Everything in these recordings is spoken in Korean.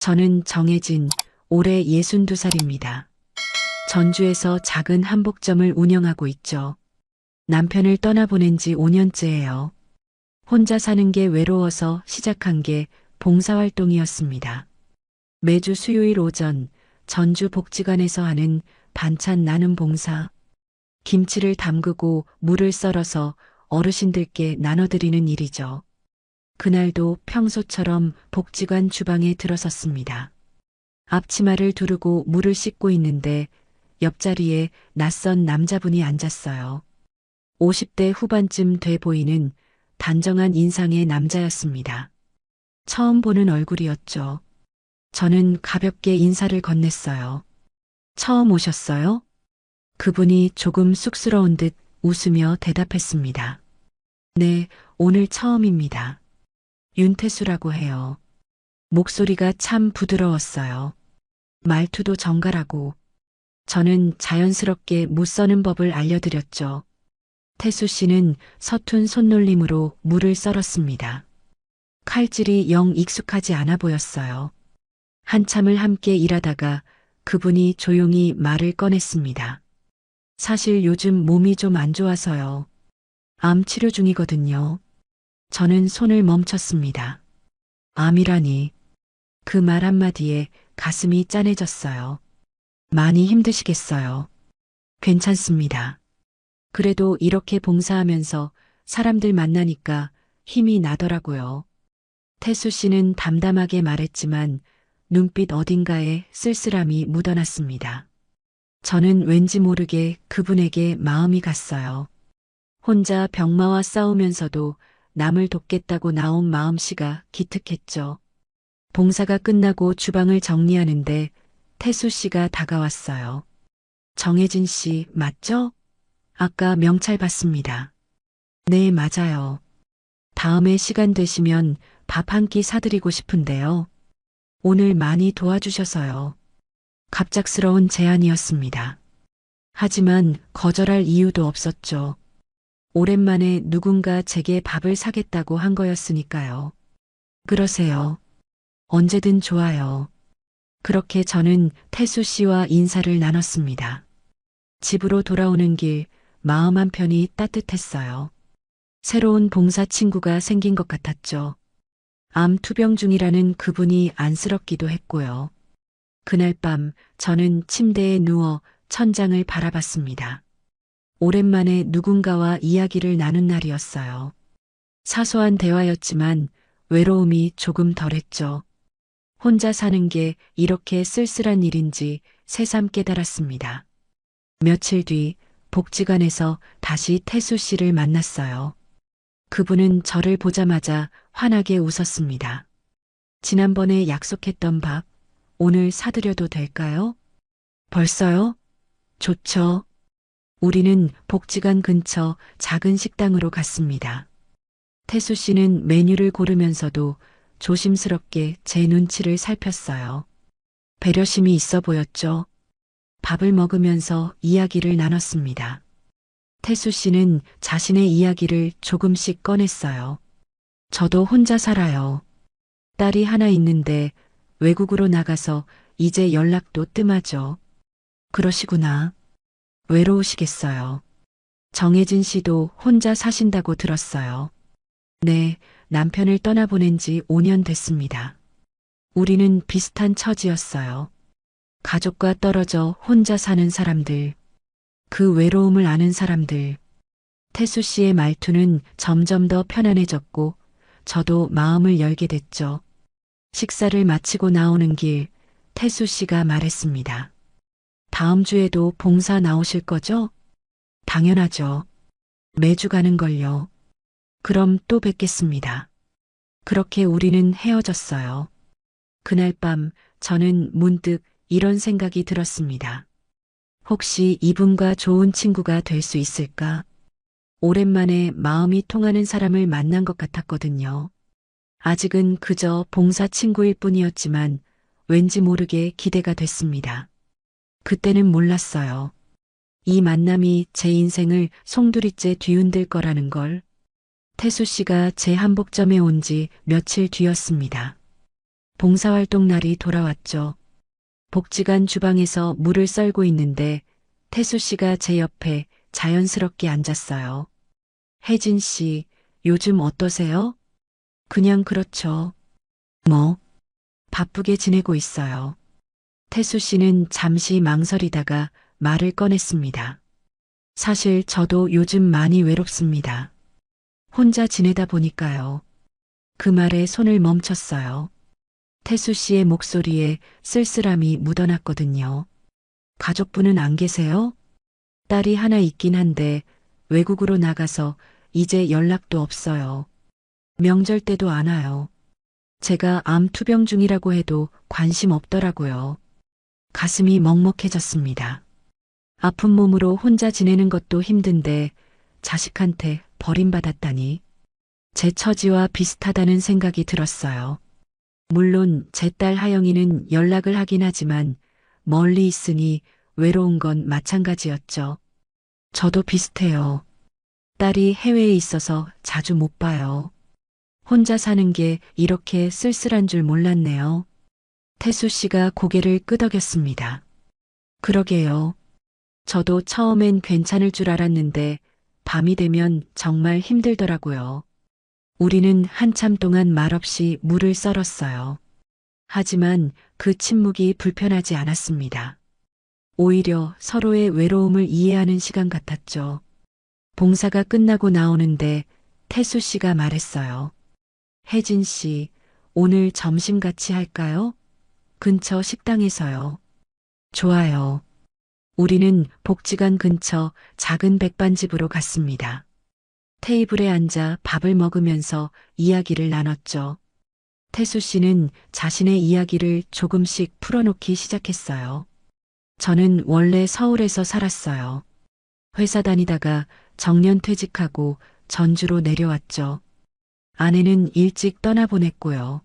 저는 정혜진, 올해 62살입니다. 전주에서 작은 한복점을 운영하고 있죠. 남편을 떠나보낸 지 5년째예요. 혼자 사는 게 외로워서 시작한 게 봉사활동이었습니다. 매주 수요일 오전 전주 복지관에서 하는 반찬 나눔 봉사. 김치를 담그고 물을 썰어서 어르신들께 나눠드리는 일이죠. 그날도 평소처럼 복지관 주방에 들어섰습니다. 앞치마를 두르고 물을 씻고 있는데 옆자리에 낯선 남자분이 앉았어요. 50대 후반쯤 돼 보이는 단정한 인상의 남자였습니다. 처음 보는 얼굴이었죠. 저는 가볍게 인사를 건넸어요. 처음 오셨어요? 그분이 조금 쑥스러운 듯 웃으며 대답했습니다. 네, 오늘 처음입니다. 윤태수라고 해요. 목소리가 참 부드러웠어요. 말투도 정갈하고. 저는 자연스럽게 못 써는 법을 알려드렸죠. 태수 씨는 서툰 손놀림으로 물을 썰었습니다. 칼질이 영 익숙하지 않아 보였어요. 한참을 함께 일하다가 그분이 조용히 말을 꺼냈습니다. 사실 요즘 몸이 좀 안 좋아서요. 암 치료 중이거든요. 저는 손을 멈췄습니다. 암이라니. 그 말 한마디에 가슴이 짠해졌어요. 많이 힘드시겠어요. 괜찮습니다. 그래도 이렇게 봉사하면서 사람들 만나니까 힘이 나더라고요. 태수 씨는 담담하게 말했지만 눈빛 어딘가에 쓸쓸함이 묻어났습니다. 저는 왠지 모르게 그분에게 마음이 갔어요. 혼자 병마와 싸우면서도 남을 돕겠다고 나온 마음씨가 기특했죠. 봉사가 끝나고 주방을 정리하는데 태수 씨가 다가왔어요. 정혜진 씨 맞죠? 아까 명찰 받습니다. 네, 맞아요. 다음에 시간 되시면 밥 한 끼 사드리고 싶은데요. 오늘 많이 도와주셔서요. 갑작스러운 제안이었습니다. 하지만 거절할 이유도 없었죠. 오랜만에 누군가 제게 밥을 사겠다고 한 거였으니까요. 그러세요. 언제든 좋아요. 그렇게 저는 태수 씨와 인사를 나눴습니다. 집으로 돌아오는 길 마음 한편이 따뜻했어요. 새로운 봉사 친구가 생긴 것 같았죠. 암 투병 중이라는 그분이 안쓰럽기도 했고요. 그날 밤 저는 침대에 누워 천장을 바라봤습니다. 오랜만에 누군가와 이야기를 나눈 날이었어요. 사소한 대화였지만 외로움이 조금 덜했죠. 혼자 사는 게 이렇게 쓸쓸한 일인지 새삼 깨달았습니다. 며칠 뒤 복지관에서 다시 태수 씨를 만났어요. 그분은 저를 보자마자 환하게 웃었습니다. 지난번에 약속했던 밥, 오늘 사드려도 될까요? 벌써요? 좋죠. 우리는 복지관 근처 작은 식당으로 갔습니다. 태수 씨는 메뉴를 고르면서도 조심스럽게 제 눈치를 살폈어요. 배려심이 있어 보였죠. 밥을 먹으면서 이야기를 나눴습니다. 태수 씨는 자신의 이야기를 조금씩 꺼냈어요. 저도 혼자 살아요. 딸이 하나 있는데 외국으로 나가서 이제 연락도 뜸하죠. 그러시구나. 외로우시겠어요. 정혜진 씨도 혼자 사신다고 들었어요. 네, 남편을 떠나보낸 지 5년 됐습니다. 우리는 비슷한 처지였어요. 가족과 떨어져 혼자 사는 사람들, 그 외로움을 아는 사람들. 태수 씨의 말투는 점점 더 편안해졌고 저도 마음을 열게 됐죠. 식사를 마치고 나오는 길 태수 씨가 말했습니다. 다음 주에도 봉사 나오실 거죠? 당연하죠. 매주 가는 걸요. 그럼 또 뵙겠습니다. 그렇게 우리는 헤어졌어요. 그날 밤 저는 문득 이런 생각이 들었습니다. 혹시 이분과 좋은 친구가 될 수 있을까? 오랜만에 마음이 통하는 사람을 만난 것 같았거든요. 아직은 그저 봉사 친구일 뿐이었지만 왠지 모르게 기대가 됐습니다. 그때는 몰랐어요. 이 만남이 제 인생을 송두리째 뒤흔들 거라는 걸. 태수 씨가 제 한복점에 온 지 며칠 뒤였습니다. 봉사활동 날이 돌아왔죠. 복지관 주방에서 물을 썰고 있는데 태수 씨가 제 옆에 자연스럽게 앉았어요. 혜진 씨, 요즘 어떠세요? 그냥 그렇죠. 뭐, 바쁘게 지내고 있어요. 태수 씨는 잠시 망설이다가 말을 꺼냈습니다. 사실 저도 요즘 많이 외롭습니다. 혼자 지내다 보니까요. 그 말에 손을 멈췄어요. 태수 씨의 목소리에 쓸쓸함이 묻어났거든요. 가족분은 안 계세요? 딸이 하나 있긴 한데 외국으로 나가서 이제 연락도 없어요. 명절 때도 안 와요. 제가 암 투병 중이라고 해도 관심 없더라고요. 가슴이 먹먹해졌습니다. 아픈 몸으로 혼자 지내는 것도 힘든데 자식한테 버림받았다니. 제 처지와 비슷하다는 생각이 들었어요. 물론 제 딸 하영이는 연락을 하긴 하지만 멀리 있으니 외로운 건 마찬가지였죠. 저도 비슷해요. 딸이 해외에 있어서 자주 못 봐요. 혼자 사는 게 이렇게 쓸쓸한 줄 몰랐네요. 태수 씨가 고개를 끄덕였습니다. 그러게요. 저도 처음엔 괜찮을 줄 알았는데 밤이 되면 정말 힘들더라고요. 우리는 한참 동안 말없이 물을 썰었어요. 하지만 그 침묵이 불편하지 않았습니다. 오히려 서로의 외로움을 이해하는 시간 같았죠. 봉사가 끝나고 나오는데 태수 씨가 말했어요. 혜진 씨, 오늘 점심 같이 할까요? 근처 식당에서요. 좋아요. 우리는 복지관 근처 작은 백반집으로 갔습니다. 테이블에 앉아 밥을 먹으면서 이야기를 나눴죠. 태수 씨는 자신의 이야기를 조금씩 풀어놓기 시작했어요. 저는 원래 서울에서 살았어요. 회사 다니다가 정년퇴직하고 전주로 내려왔죠. 아내는 일찍 떠나보냈고요.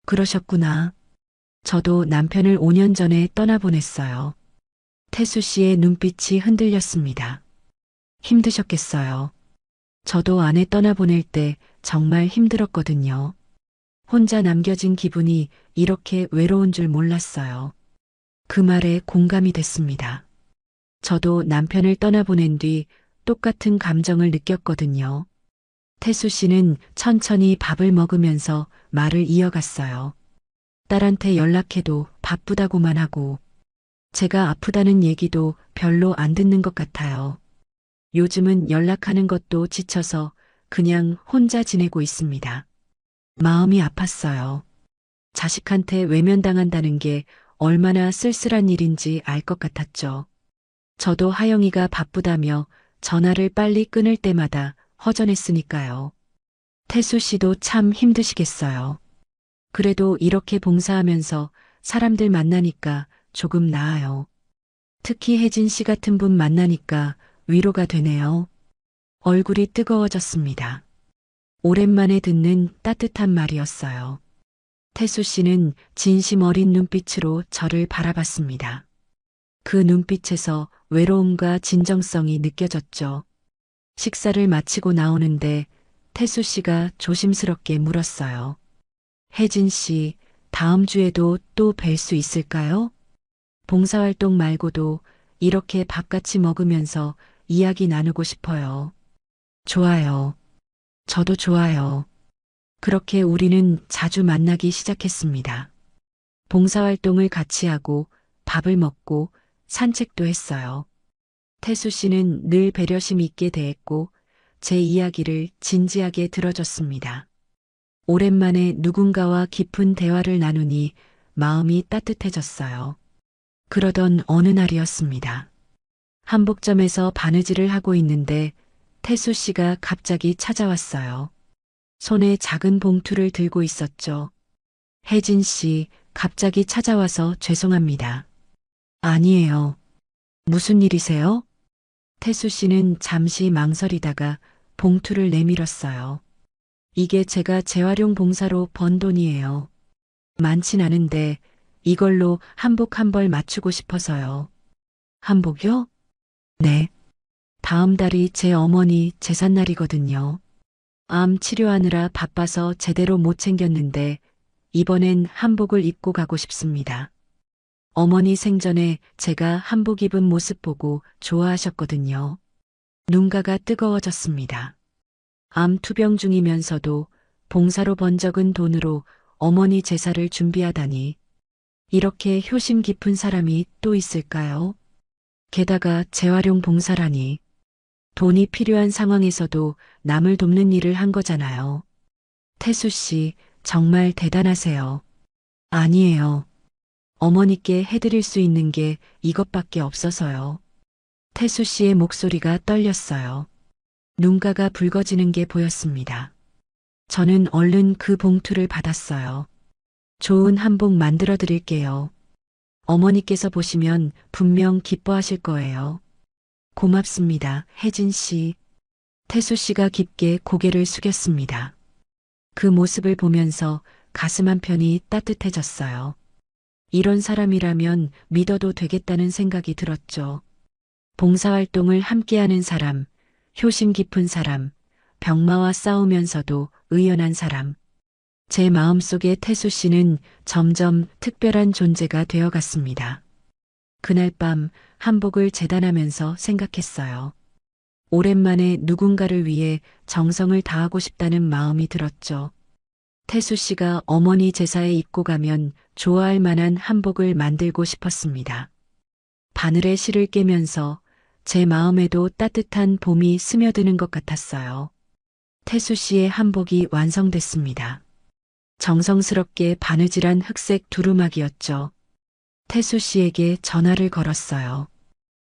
그러셨구나. 저도 남편을 5년 전에 떠나보냈어요. 태수 씨의 눈빛이 흔들렸습니다. 힘드셨겠어요. 저도 아내 떠나보낼 때 정말 힘들었거든요. 혼자 남겨진 기분이 이렇게 외로운 줄 몰랐어요. 그 말에 공감이 됐습니다. 저도 남편을 떠나보낸 뒤 똑같은 감정을 느꼈거든요. 태수 씨는 천천히 밥을 먹으면서 말을 이어갔어요. 딸한테 연락해도 바쁘다고만 하고, 제가 아프다는 얘기도 별로 안 듣는 것 같아요. 요즘은 연락하는 것도 지쳐서 그냥 혼자 지내고 있습니다. 마음이 아팠어요. 자식한테 외면당한다는 게 얼마나 쓸쓸한 일인지 알 것 같았죠. 저도 하영이가 바쁘다며 전화를 빨리 끊을 때마다 허전했으니까요. 태수 씨도 참 힘드시겠어요. 그래도 이렇게 봉사하면서 사람들 만나니까 조금 나아요. 특히 혜진 씨 같은 분 만나니까 위로가 되네요. 얼굴이 뜨거워졌습니다. 오랜만에 듣는 따뜻한 말이었어요. 태수 씨는 진심 어린 눈빛으로 저를 바라봤습니다. 그 눈빛에서 외로움과 진정성이 느껴졌죠. 식사를 마치고 나오는데 태수 씨가 조심스럽게 물었어요. 혜진 씨, 다음 주에도 또 뵐 수 있을까요? 봉사활동 말고도 이렇게 밥 같이 먹으면서 이야기 나누고 싶어요. 좋아요. 저도 좋아요. 그렇게 우리는 자주 만나기 시작했습니다. 봉사활동을 같이 하고 밥을 먹고 산책도 했어요. 태수 씨는 늘 배려심 있게 대했고 제 이야기를 진지하게 들어줬습니다. 오랜만에 누군가와 깊은 대화를 나누니 마음이 따뜻해졌어요. 그러던 어느 날이었습니다. 한복점에서 바느질을 하고 있는데 태수 씨가 갑자기 찾아왔어요. 손에 작은 봉투를 들고 있었죠. 혜진 씨, 갑자기 찾아와서 죄송합니다. 아니에요. 무슨 일이세요? 태수 씨는 잠시 망설이다가 봉투를 내밀었어요. 이게 제가 재활용 봉사로 번 돈이에요. 많진 않은데 이걸로 한복 한 벌 맞추고 싶어서요. 한복요? 네. 다음 달이 제 어머니 제삿날이거든요. 암 치료하느라 바빠서 제대로 못 챙겼는데 이번엔 한복을 입고 가고 싶습니다. 어머니 생전에 제가 한복 입은 모습 보고 좋아하셨거든요. 눈가가 뜨거워졌습니다. 암 투병 중이면서도 봉사로 번 적은 돈으로 어머니 제사를 준비하다니 이렇게 효심 깊은 사람이 또 있을까요? 게다가 재활용 봉사라니 돈이 필요한 상황에서도 남을 돕는 일을 한 거잖아요. 태수 씨, 정말 대단하세요. 아니에요. 어머니께 해드릴 수 있는 게 이것밖에 없어서요. 태수 씨의 목소리가 떨렸어요. 눈가가 붉어지는 게 보였습니다. 저는 얼른 그 봉투를 받았어요. 좋은 한복 만들어 드릴게요. 어머니께서 보시면 분명 기뻐하실 거예요. 고맙습니다, 혜진 씨. 태수 씨가 깊게 고개를 숙였습니다. 그 모습을 보면서 가슴 한편이 따뜻해졌어요. 이런 사람이라면 믿어도 되겠다는 생각이 들었죠. 봉사활동을 함께하는 사람, 효심 깊은 사람, 병마와 싸우면서도 의연한 사람. 제 마음속에 태수 씨는 점점 특별한 존재가 되어갔습니다. 그날 밤 한복을 재단하면서 생각했어요. 오랜만에 누군가를 위해 정성을 다하고 싶다는 마음이 들었죠. 태수 씨가 어머니 제사에 입고 가면 좋아할 만한 한복을 만들고 싶었습니다. 바늘에 실을 깨면서 제 마음에도 따뜻한 봄이 스며드는 것 같았어요. 태수 씨의 한복이 완성됐습니다. 정성스럽게 바느질한 흑색 두루마기였죠. 태수 씨에게 전화를 걸었어요.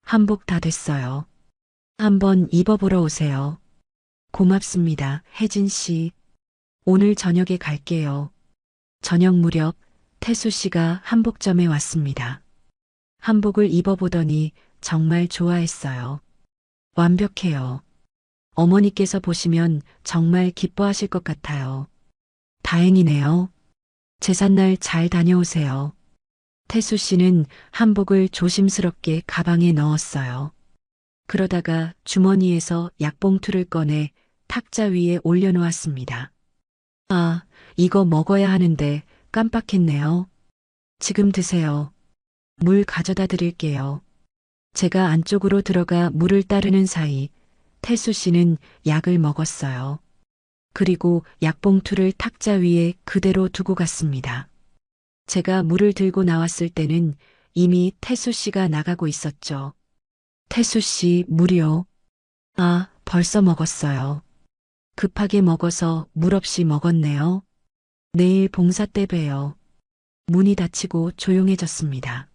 한복 다 됐어요. 한번 입어보러 오세요. 고맙습니다, 혜진 씨. 오늘 저녁에 갈게요. 저녁 무렵 태수 씨가 한복점에 왔습니다. 한복을 입어보더니 정말 좋아했어요. 완벽해요. 어머니께서 보시면 정말 기뻐하실 것 같아요. 다행이네요. 제삿날 잘 다녀오세요. 태수 씨는 한복을 조심스럽게 가방에 넣었어요. 그러다가 주머니에서 약봉투를 꺼내 탁자 위에 올려놓았습니다. 아, 이거 먹어야 하는데 깜빡했네요. 지금 드세요. 물 가져다 드릴게요. 제가 안쪽으로 들어가 물을 따르는 사이 태수 씨는 약을 먹었어요. 그리고 약봉투를 탁자 위에 그대로 두고 갔습니다. 제가 물을 들고 나왔을 때는 이미 태수 씨가 나가고 있었죠. 태수 씨, 물이요. 아, 벌써 먹었어요. 급하게 먹어서 물 없이 먹었네요. 내일 봉사 때 봬요. 문이 닫히고 조용해졌습니다.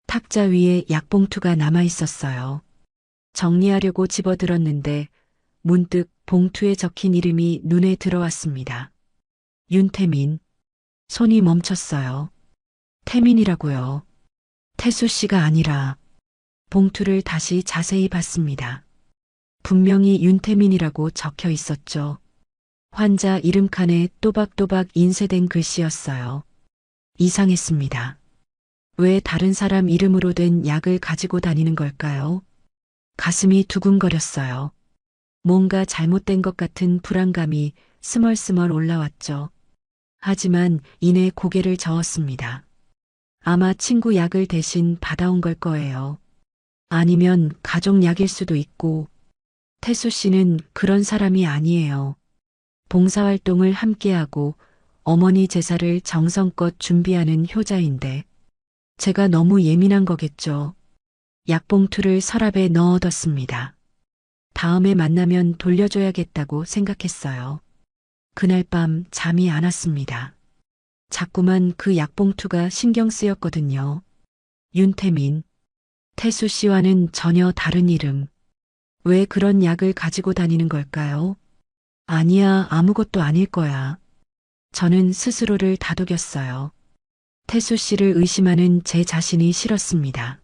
탁자 위에 약봉투가 남아 있었어요. 정리하려고 집어들었는데 문득 봉투에 적힌 이름이 눈에 들어왔습니다. 윤태민. 손이 멈췄어요. 태민이라고요. 태수 씨가 아니라. 봉투를 다시 자세히 봤습니다. 분명히 윤태민이라고 적혀 있었죠. 환자 이름칸에 또박또박 인쇄된 글씨였어요. 이상했습니다. 왜 다른 사람 이름으로 된 약을 가지고 다니는 걸까요? 가슴이 두근거렸어요. 뭔가 잘못된 것 같은 불안감이 스멀스멀 올라왔죠. 하지만 이내 고개를 저었습니다. 아마 친구 약을 대신 받아온 걸 거예요. 아니면 가족 약일 수도 있고, 태수 씨는 그런 사람이 아니에요. 봉사활동을 함께하고 어머니 제사를 정성껏 준비하는 효자인데, 제가 너무 예민한 거겠죠. 약봉투를 서랍에 넣어뒀습니다. 다음에 만나면 돌려줘야겠다고 생각했어요. 그날 밤 잠이 안 왔습니다. 자꾸만 그 약봉투가 신경 쓰였거든요. 윤태민. 태수 씨와는 전혀 다른 이름. 왜 그런 약을 가지고 다니는 걸까요? 아니야, 아무것도 아닐 거야. 저는 스스로를 다독였어요. 태수 씨를 의심하는 제 자신이 싫었습니다.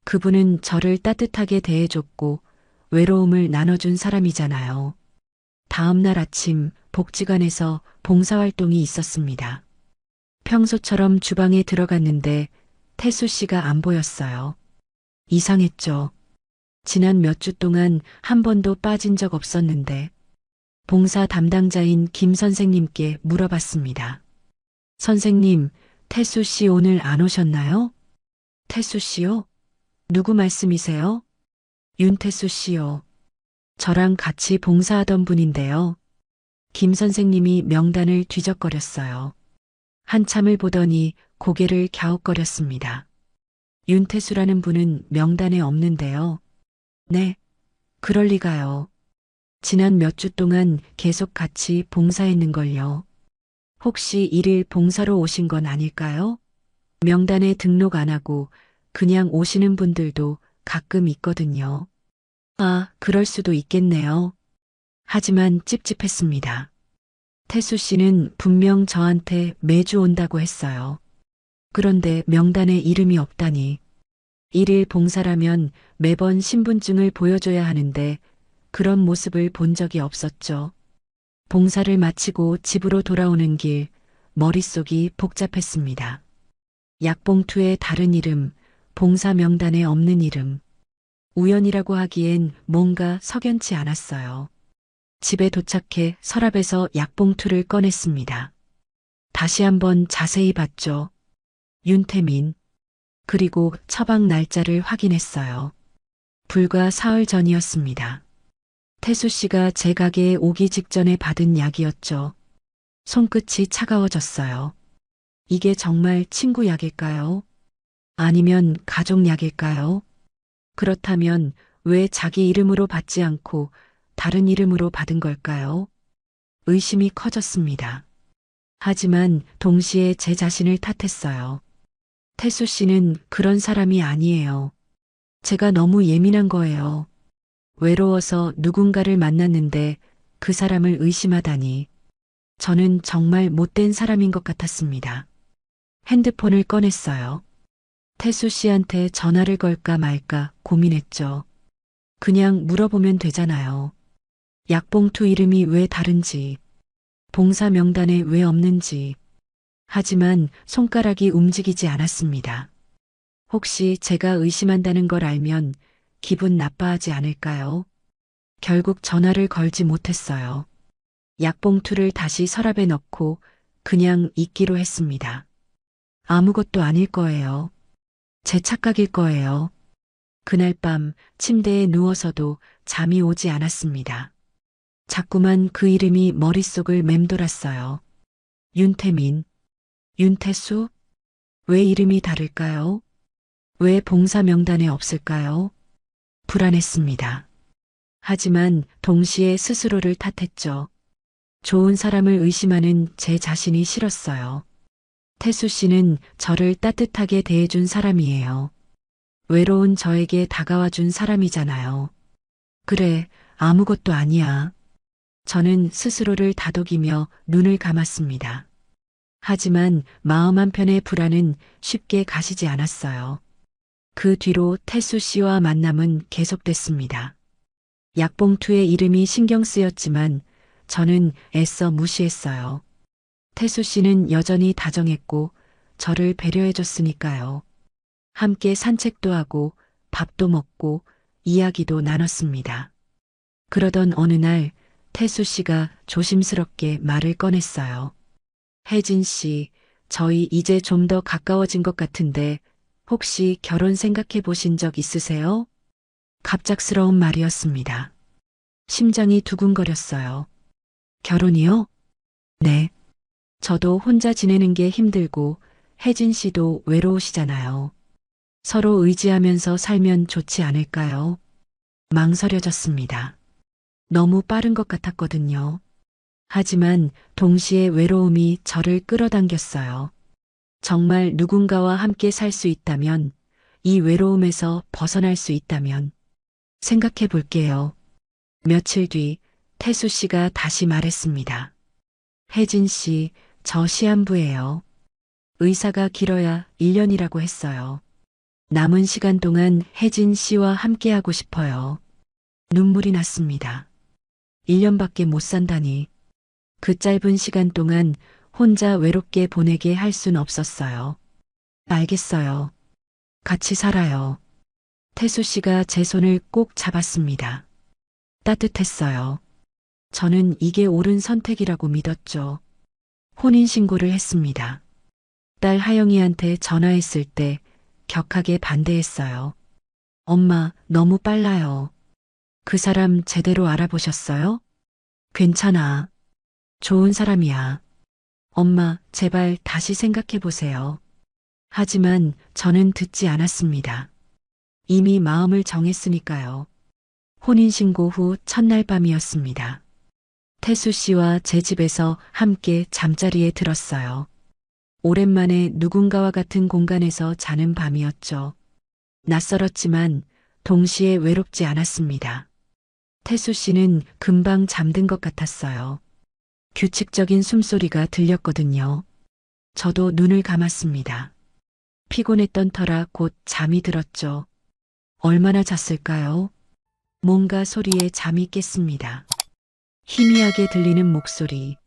그분은 저를 따뜻하게 대해줬고 외로움을 나눠준 사람이잖아요. 다음 날 아침 복지관에서 봉사활동이 있었습니다. 평소처럼 주방에 들어갔는데 태수 씨가 안 보였어요. 이상했죠. 지난 몇 주 동안 한 번도 빠진 적 없었는데 봉사 담당자인 김 선생님께 물어봤습니다. 선생님, 태수 씨 오늘 안 오셨나요? 태수 씨요? 누구 말씀이세요? 윤태수 씨요. 저랑 같이 봉사하던 분인데요. 김 선생님이 명단을 뒤적거렸어요. 한참을 보더니 고개를 갸웃거렸습니다. 윤태수라는 분은 명단에 없는데요. 네, 그럴 리가요. 지난 몇 주 동안 계속 같이 봉사했는걸요. 혹시 일일 봉사로 오신 건 아닐까요? 명단에 등록 안 하고 그냥 오시는 분들도 가끔 있거든요. 아, 그럴 수도 있겠네요. 하지만 찝찝했습니다. 태수 씨는 분명 저한테 매주 온다고 했어요. 그런데 명단에 이름이 없다니. 일일 봉사라면 매번 신분증을 보여줘야 하는데 그런 모습을 본 적이 없었죠. 봉사를 마치고 집으로 돌아오는 길, 머릿속이 복잡했습니다. 약봉투에 다른 이름, 봉사 명단에 없는 이름. 우연이라고 하기엔 뭔가 석연치 않았어요. 집에 도착해 서랍에서 약봉투를 꺼냈습니다. 다시 한번 자세히 봤죠. 윤태민. 그리고 처방 날짜를 확인했어요. 불과 사흘 전이었습니다. 태수 씨가 제 가게에 오기 직전에 받은 약이었죠. 손끝이 차가워졌어요. 이게 정말 친구 약일까요? 아니면 가족 약일까요? 그렇다면 왜 자기 이름으로 받지 않고 다른 이름으로 받은 걸까요? 의심이 커졌습니다. 하지만 동시에 제 자신을 탓했어요. 태수 씨는 그런 사람이 아니에요. 제가 너무 예민한 거예요. 외로워서 누군가를 만났는데 그 사람을 의심하다니. 저는 정말 못된 사람인 것 같았습니다. 핸드폰을 꺼냈어요. 태수 씨한테 전화를 걸까 말까 고민했죠. 그냥 물어보면 되잖아요. 약봉투 이름이 왜 다른지, 봉사 명단에 왜 없는지. 하지만 손가락이 움직이지 않았습니다. 혹시 제가 의심한다는 걸 알면 기분 나빠하지 않을까요? 결국 전화를 걸지 못했어요. 약봉투를 다시 서랍에 넣고 그냥 잊기로 했습니다. 아무것도 아닐 거예요. 제 착각일 거예요. 그날 밤 침대에 누워서도 잠이 오지 않았습니다. 자꾸만 그 이름이 머릿속을 맴돌았어요. 윤태민, 윤태수? 왜 이름이 다를까요? 왜 봉사 명단에 없을까요? 불안했습니다. 하지만 동시에 스스로를 탓했죠. 좋은 사람을 의심하는 제 자신이 싫었어요. 태수 씨는 저를 따뜻하게 대해준 사람이에요. 외로운 저에게 다가와 준 사람이잖아요. 그래, 아무것도 아니야. 저는 스스로를 다독이며 눈을 감았습니다. 하지만 마음 한편의 불안은 쉽게 가시지 않았어요. 그 뒤로 태수 씨와 만남은 계속됐습니다. 약봉투에 이름이 신경 쓰였지만 저는 애써 무시했어요. 태수 씨는 여전히 다정했고 저를 배려해줬으니까요. 함께 산책도 하고 밥도 먹고 이야기도 나눴습니다. 그러던 어느 날 태수 씨가 조심스럽게 말을 꺼냈어요. 혜진 씨, 저희 이제 좀 더 가까워진 것 같은데 혹시 결혼 생각해 보신 적 있으세요? 갑작스러운 말이었습니다. 심장이 두근거렸어요. 결혼이요? 네. 저도 혼자 지내는 게 힘들고 혜진 씨도 외로우시잖아요. 서로 의지하면서 살면 좋지 않을까요? 망설여졌습니다. 너무 빠른 것 같았거든요. 하지만 동시에 외로움이 저를 끌어당겼어요. 정말 누군가와 함께 살 수 있다면, 이 외로움에서 벗어날 수 있다면, 생각해 볼게요. 며칠 뒤 태수 씨가 다시 말했습니다. 혜진 씨, 저 시한부예요. 의사가 길어야 1년이라고 했어요. 남은 시간 동안 혜진 씨와 함께하고 싶어요. 눈물이 났습니다. 1년밖에 못 산다니. 그 짧은 시간 동안 혼자 외롭게 보내게 할 순 없었어요. 알겠어요. 같이 살아요. 태수 씨가 제 손을 꼭 잡았습니다. 따뜻했어요. 저는 이게 옳은 선택이라고 믿었죠. 혼인신고를 했습니다. 딸 하영이한테 전화했을 때 격하게 반대했어요. 엄마, 너무 빨라요. 그 사람 제대로 알아보셨어요? 괜찮아. 좋은 사람이야. 엄마, 제발 다시 생각해 보세요. 하지만 저는 듣지 않았습니다. 이미 마음을 정했으니까요. 혼인신고 후 첫날 밤이었습니다. 태수 씨와 제 집에서 함께 잠자리에 들었어요. 오랜만에 누군가와 같은 공간에서 자는 밤이었죠. 낯설었지만 동시에 외롭지 않았습니다. 태수 씨는 금방 잠든 것 같았어요. 규칙적인 숨소리가 들렸거든요. 저도 눈을 감았습니다. 피곤했던 터라 곧 잠이 들었죠. 얼마나 잤을까요? 뭔가 소리에 잠이 깼습니다. 희미하게 들리는 목소리.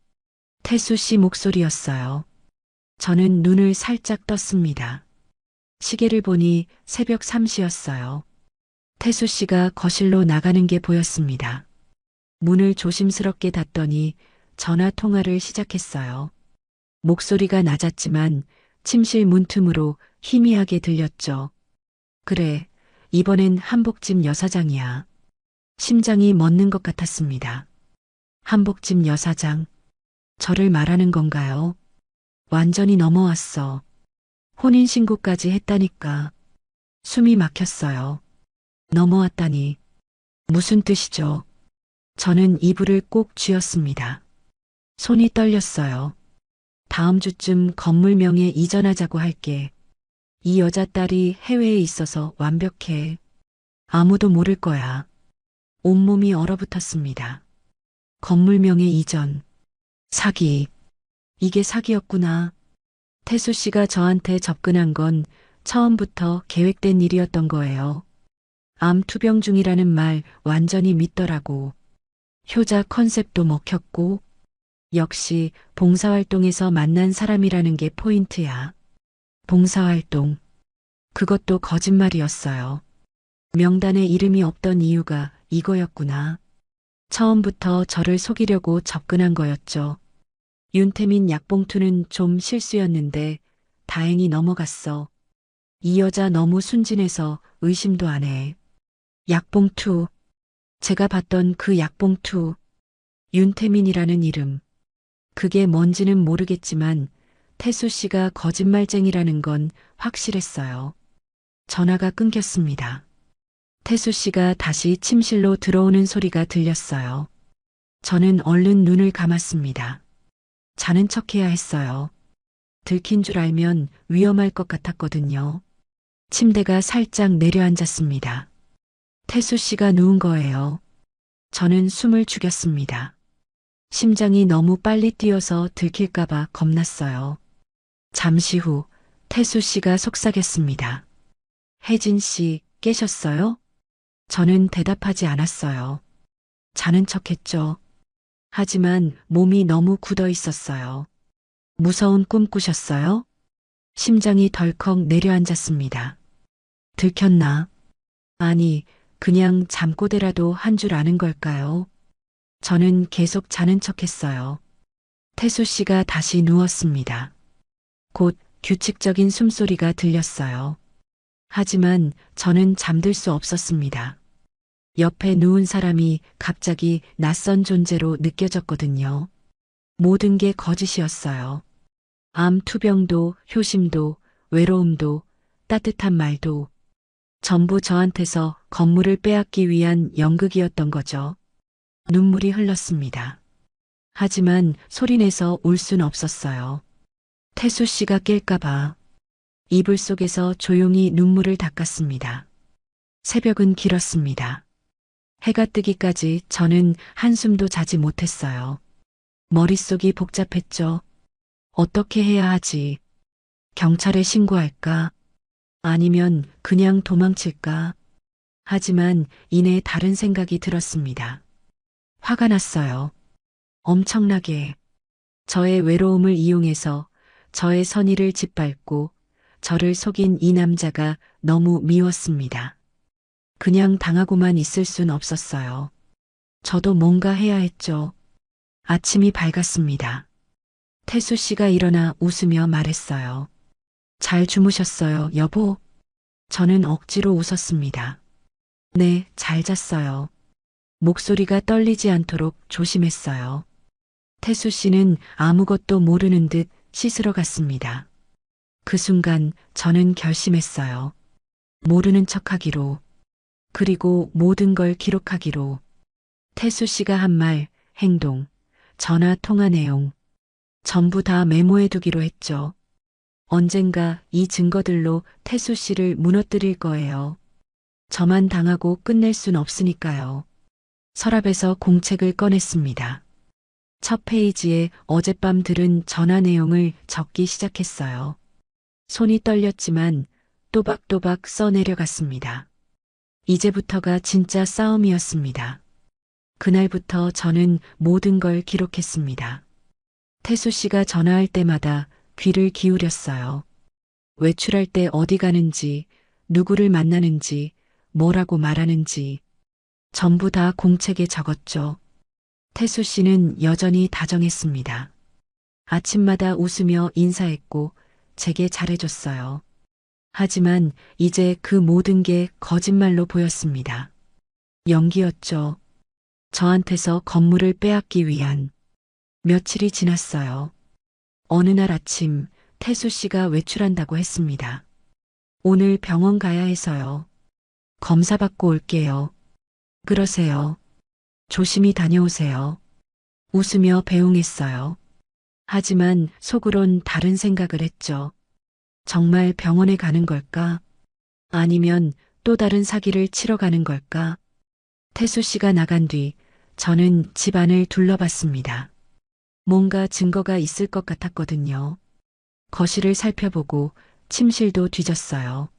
태수 씨 목소리였어요. 저는 눈을 살짝 떴습니다. 시계를 보니 새벽 3시였어요. 태수 씨가 거실로 나가는 게 보였습니다. 문을 조심스럽게 닫더니 전화 통화를 시작했어요. 목소리가 낮았지만 침실 문틈으로 희미하게 들렸죠. 그래, 이번엔 한복집 여사장이야. 심장이 멎는 것 같았습니다. 한복집 여사장, 저를 말하는 건가요? 완전히 넘어왔어. 혼인신고까지 했다니까. 숨이 막혔어요. 넘어왔다니. 무슨 뜻이죠? 저는 이불을 꼭 쥐었습니다. 손이 떨렸어요. 다음 주쯤 건물명에 이전하자고 할게. 이 여자 딸이 해외에 있어서 완벽해. 아무도 모를 거야. 온몸이 얼어붙었습니다. 건물명에 이전. 사기. 이게 사기였구나. 태수 씨가 저한테 접근한 건 처음부터 계획된 일이었던 거예요. 암 투병 중이라는 말 완전히 믿더라고. 효자 컨셉도 먹혔고, 역시 봉사활동에서 만난 사람이라는 게 포인트야. 봉사활동. 그것도 거짓말이었어요. 명단에 이름이 없던 이유가 이거였구나. 처음부터 저를 속이려고 접근한 거였죠. 윤태민 약봉투는 좀 실수였는데 다행히 넘어갔어. 이 여자 너무 순진해서 의심도 안 해. 약봉투. 제가 봤던 그 약봉투. 윤태민이라는 이름. 그게 뭔지는 모르겠지만 태수 씨가 거짓말쟁이라는 건 확실했어요. 전화가 끊겼습니다. 태수 씨가 다시 침실로 들어오는 소리가 들렸어요. 저는 얼른 눈을 감았습니다. 자는 척해야 했어요. 들킨 줄 알면 위험할 것 같았거든요. 침대가 살짝 내려앉았습니다. 태수 씨가 누운 거예요. 저는 숨을 죽였습니다. 심장이 너무 빨리 뛰어서 들킬까봐 겁났어요. 잠시 후 태수 씨가 속삭였습니다. 혜진 씨, 깨셨어요? 저는 대답하지 않았어요. 자는 척했죠. 하지만 몸이 너무 굳어 있었어요. 무서운 꿈 꾸셨어요? 심장이 덜컥 내려앉았습니다. 들켰나? 아니, 그냥 잠꼬대라도 한 줄 아는 걸까요? 저는 계속 자는 척했어요. 태수 씨가 다시 누웠습니다. 곧 규칙적인 숨소리가 들렸어요. 하지만 저는 잠들 수 없었습니다. 옆에 누운 사람이 갑자기 낯선 존재로 느껴졌거든요. 모든 게 거짓이었어요. 암 투병도, 효심도, 외로움도, 따뜻한 말도 전부 저한테서 건물을 빼앗기 위한 연극이었던 거죠. 눈물이 흘렀습니다. 하지만 소리내서 울 순 없었어요. 태수 씨가 깰까봐 이불 속에서 조용히 눈물을 닦았습니다. 새벽은 길었습니다. 해가 뜨기까지 저는 한숨도 자지 못했어요. 머릿속이 복잡했죠. 어떻게 해야 하지? 경찰에 신고할까? 아니면 그냥 도망칠까? 하지만 이내 다른 생각이 들었습니다. 화가 났어요. 엄청나게. 저의 외로움을 이용해서 저의 선의를 짓밟고 저를 속인 이 남자가 너무 미웠습니다. 그냥 당하고만 있을 순 없었어요. 저도 뭔가 해야 했죠. 아침이 밝았습니다. 태수 씨가 일어나 웃으며 말했어요. 잘 주무셨어요, 여보? 저는 억지로 웃었습니다. 네, 잘 잤어요. 목소리가 떨리지 않도록 조심했어요. 태수 씨는 아무것도 모르는 듯 씻으러 갔습니다. 그 순간 저는 결심했어요. 모르는 척하기로, 그리고 모든 걸 기록하기로. 태수 씨가 한 말, 행동, 전화 통화 내용, 전부 다 메모해 두기로 했죠. 언젠가 이 증거들로 태수 씨를 무너뜨릴 거예요. 저만 당하고 끝낼 순 없으니까요. 서랍에서 공책을 꺼냈습니다. 첫 페이지에 어젯밤 들은 전화 내용을 적기 시작했어요. 손이 떨렸지만 또박또박 써내려갔습니다. 이제부터가 진짜 싸움이었습니다. 그날부터 저는 모든 걸 기록했습니다. 태수 씨가 전화할 때마다 귀를 기울였어요. 외출할 때 어디 가는지, 누구를 만나는지, 뭐라고 말하는지, 전부 다 공책에 적었죠. 태수 씨는 여전히 다정했습니다. 아침마다 웃으며 인사했고, 제게 잘해줬어요. 하지만 이제 그 모든 게 거짓말로 보였습니다. 연기였죠. 저한테서 건물을 빼앗기 위한. 며칠이 지났어요. 어느 날 아침 태수 씨가 외출한다고 했습니다. 오늘 병원 가야 해서요. 검사 받고 올게요. 그러세요. 조심히 다녀오세요. 웃으며 배웅했어요. 하지만 속으론 다른 생각을 했죠. 정말 병원에 가는 걸까? 아니면 또 다른 사기를 치러 가는 걸까? 태수 씨가 나간 뒤 저는 집안을 둘러봤습니다. 뭔가 증거가 있을 것 같았거든요. 거실을 살펴보고 침실도 뒤졌어요.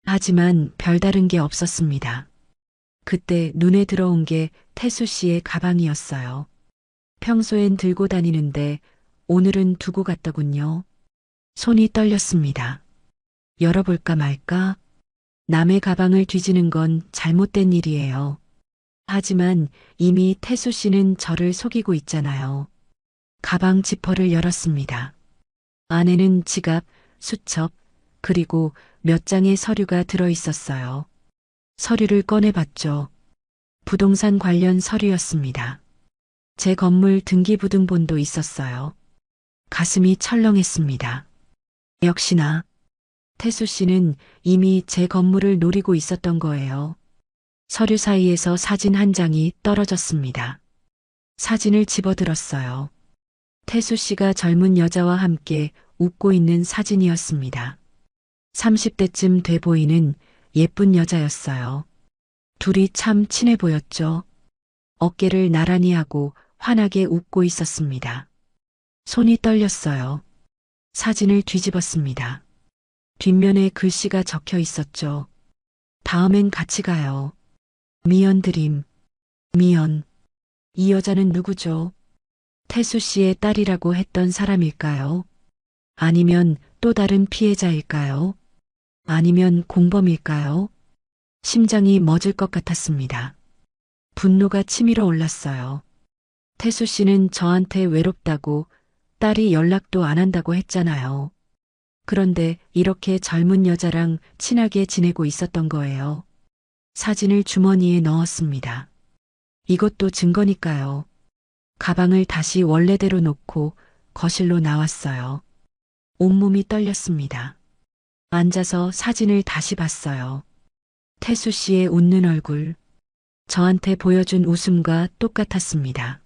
하지만 별다른 게 없었습니다. 그때 눈에 들어온 게 태수 씨의 가방이었어요. 평소엔 들고 다니는데 오늘은 두고 갔더군요. 손이 떨렸습니다. 열어볼까 말까? 남의 가방을 뒤지는 건 잘못된 일이에요. 하지만 이미 태수 씨는 저를 속이고 있잖아요. 가방 지퍼를 열었습니다. 안에는 지갑, 수첩, 그리고 몇 장의 서류가 들어 있었어요. 서류를 꺼내봤죠. 부동산 관련 서류였습니다. 제 건물 등기부등본도 있었어요. 가슴이 철렁했습니다. 역시나 태수 씨는 이미 제 건물을 노리고 있었던 거예요. 서류 사이에서 사진 한 장이 떨어졌습니다. 사진을 집어들었어요. 태수 씨가 젊은 여자와 함께 웃고 있는 사진이었습니다. 30대쯤 돼 보이는 예쁜 여자였어요. 둘이 참 친해 보였죠. 어깨를 나란히 하고 환하게 웃고 있었습니다. 손이 떨렸어요. 사진을 뒤집었습니다. 뒷면에 글씨가 적혀 있었죠. 다음엔 같이 가요. 미연 드림. 미연. 이 여자는 누구죠? 태수 씨의 딸이라고 했던 사람일까요? 아니면 또 다른 피해자일까요? 아니면 공범일까요? 심장이 멎을 것 같았습니다. 분노가 치밀어 올랐어요. 태수 씨는 저한테 외롭다고, 딸이 연락도 안 한다고 했잖아요. 그런데 이렇게 젊은 여자랑 친하게 지내고 있었던 거예요. 사진을 주머니에 넣었습니다. 이것도 증거니까요. 가방을 다시 원래대로 놓고 거실로 나왔어요. 온몸이 떨렸습니다. 앉아서 사진을 다시 봤어요. 태수 씨의 웃는 얼굴, 저한테 보여준 웃음과 똑같았습니다.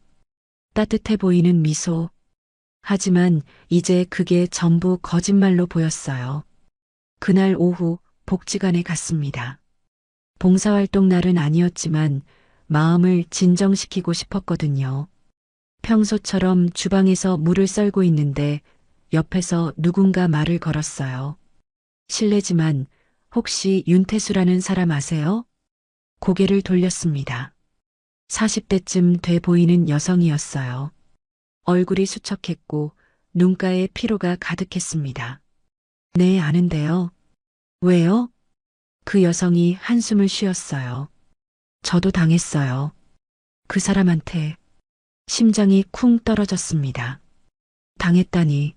따뜻해 보이는 미소. 하지만 이제 그게 전부 거짓말로 보였어요. 그날 오후 복지관에 갔습니다. 봉사활동 날은 아니었지만 마음을 진정시키고 싶었거든요. 평소처럼 주방에서 물을 썰고 있는데 옆에서 누군가 말을 걸었어요. 실례지만 혹시 윤태수라는 사람 아세요? 고개를 돌렸습니다. 40대쯤 돼 보이는 여성이었어요. 얼굴이 수척했고 눈가에 피로가 가득했습니다. 네, 아는데요. 왜요? 그 여성이 한숨을 쉬었어요. 저도 당했어요. 그 사람한테 심장이 쿵 떨어졌습니다. 당했다니.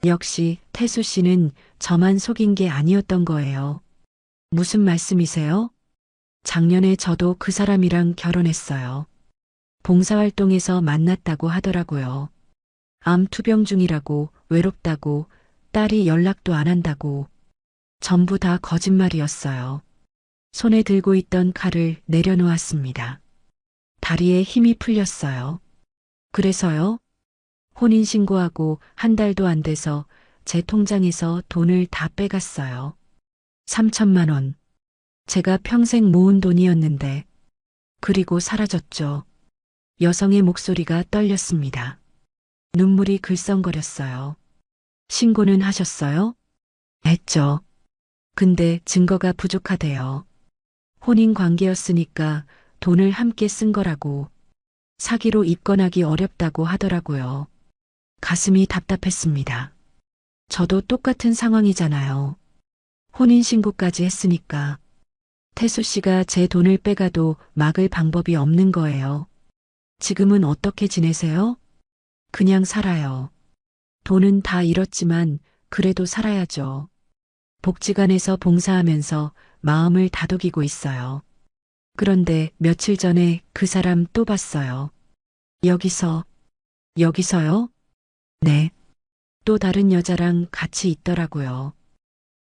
역시 태수 씨는 저만 속인 게 아니었던 거예요. 무슨 말씀이세요? 작년에 저도 그 사람이랑 결혼했어요. 봉사활동에서 만났다고 하더라고요. 암 투병 중이라고, 외롭다고, 딸이 연락도 안 한다고. 전부 다 거짓말이었어요. 손에 들고 있던 칼을 내려놓았습니다. 다리에 힘이 풀렸어요. 그래서요? 혼인신고하고 한 달도 안 돼서 제 통장에서 돈을 다 빼갔어요. 3천만 원. 제가 평생 모은 돈이었는데, 그리고 사라졌죠. 여성의 목소리가 떨렸습니다. 눈물이 글썽거렸어요. 신고는 하셨어요? 했죠. 근데 증거가 부족하대요. 혼인 관계였으니까 돈을 함께 쓴 거라고, 사기로 입건하기 어렵다고 하더라고요. 가슴이 답답했습니다. 저도 똑같은 상황이잖아요. 혼인신고까지 했으니까. 태수 씨가 제 돈을 빼가도 막을 방법이 없는 거예요. 지금은 어떻게 지내세요? 그냥 살아요. 돈은 다 잃었지만 그래도 살아야죠. 복지관에서 봉사하면서 마음을 다독이고 있어요. 그런데 며칠 전에 그 사람 또 봤어요. 여기서요? 네. 또 다른 여자랑 같이 있더라고요.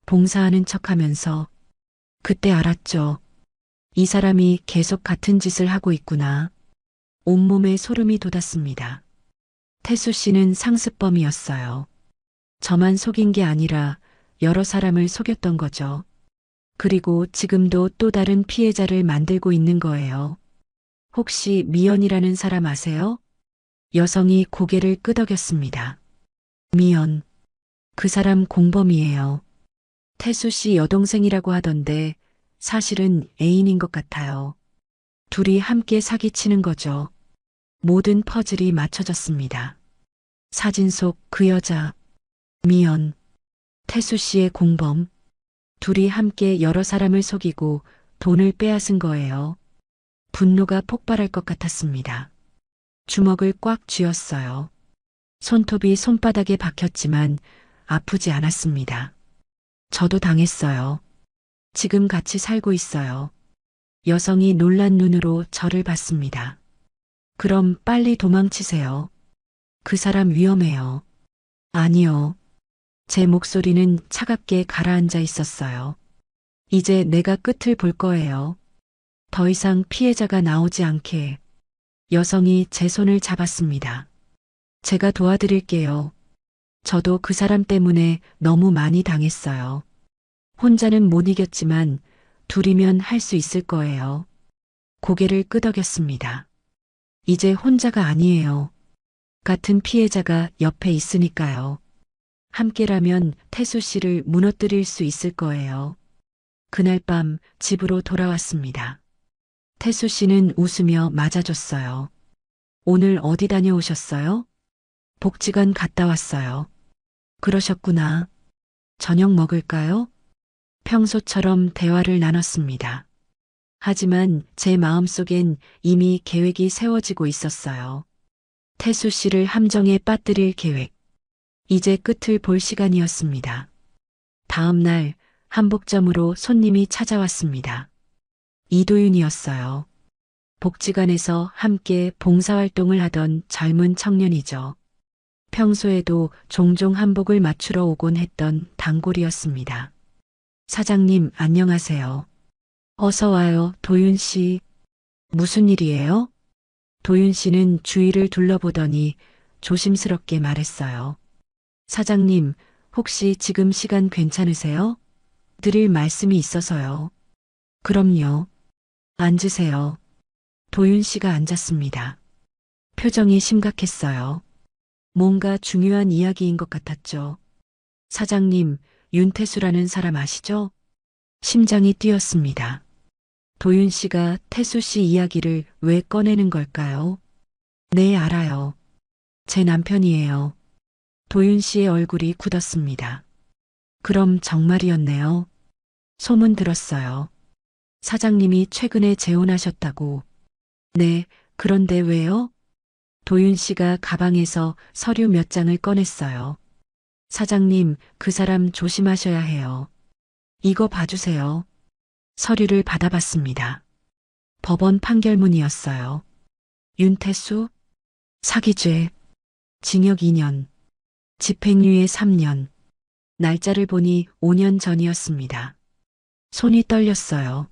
봉사하는 척 하면서. 그때 알았죠. 이 사람이 계속 같은 짓을 하고 있구나. 온몸에 소름이 돋았습니다. 태수 씨는 상습범이었어요. 저만 속인 게 아니라 여러 사람을 속였던 거죠. 그리고 지금도 또 다른 피해자를 만들고 있는 거예요. 혹시 미연이라는 사람 아세요? 여성이 고개를 끄덕였습니다. 미연. 그 사람 공범이에요. 태수 씨 여동생이라고 하던데 사실은 애인인 것 같아요. 둘이 함께 사기치는 거죠. 모든 퍼즐이 맞춰졌습니다. 사진 속 그 여자, 미연, 태수 씨의 공범, 둘이 함께 여러 사람을 속이고 돈을 빼앗은 거예요. 분노가 폭발할 것 같았습니다. 주먹을 꽉 쥐었어요. 손톱이 손바닥에 박혔지만 아프지 않았습니다. 저도 당했어요. 지금 같이 살고 있어요. 여성이 놀란 눈으로 저를 봤습니다. 그럼 빨리 도망치세요. 그 사람 위험해요. 아니요. 제 목소리는 차갑게 가라앉아 있었어요. 이제 내가 끝을 볼 거예요. 더 이상 피해자가 나오지 않게. 여성이 제 손을 잡았습니다. 제가 도와드릴게요. 저도 그 사람 때문에 너무 많이 당했어요. 혼자는 못 이겼지만 둘이면 할 수 있을 거예요. 고개를 끄덕였습니다. 이제 혼자가 아니에요. 같은 피해자가 옆에 있으니까요. 함께라면 태수 씨를 무너뜨릴 수 있을 거예요. 그날 밤 집으로 돌아왔습니다. 태수 씨는 웃으며 맞아줬어요. 오늘 어디 다녀오셨어요? 복지관 갔다 왔어요. 그러셨구나. 저녁 먹을까요? 평소처럼 대화를 나눴습니다. 하지만 제 마음속엔 이미 계획이 세워지고 있었어요. 태수 씨를 함정에 빠뜨릴 계획. 이제 끝을 볼 시간이었습니다. 다음 날 한복점으로 손님이 찾아왔습니다. 이도윤이었어요. 복지관에서 함께 봉사활동을 하던 젊은 청년이죠. 평소에도 종종 한복을 맞추러 오곤 했던 단골이었습니다. 사장님, 안녕하세요. 어서 와요, 도윤 씨. 무슨 일이에요? 도윤 씨는 주위를 둘러보더니 조심스럽게 말했어요. 사장님, 혹시 지금 시간 괜찮으세요? 드릴 말씀이 있어서요. 그럼요. 앉으세요. 도윤 씨가 앉았습니다. 표정이 심각했어요. 뭔가 중요한 이야기인 것 같았죠. 사장님, 윤태수라는 사람 아시죠? 심장이 뛰었습니다. 도윤 씨가 태수 씨 이야기를 왜 꺼내는 걸까요? 네, 알아요. 제 남편이에요. 도윤 씨의 얼굴이 굳었습니다. 그럼 정말이었네요. 소문 들었어요. 사장님이 최근에 재혼하셨다고. 네, 그런데 왜요? 도윤 씨가 가방에서 서류 몇 장을 꺼냈어요. 사장님, 그 사람 조심하셔야 해요. 이거 봐주세요. 서류를 받아봤습니다. 법원 판결문이었어요. 윤태수, 사기죄, 징역 2년, 집행유예 3년. 날짜를 보니 5년 전이었습니다. 손이 떨렸어요.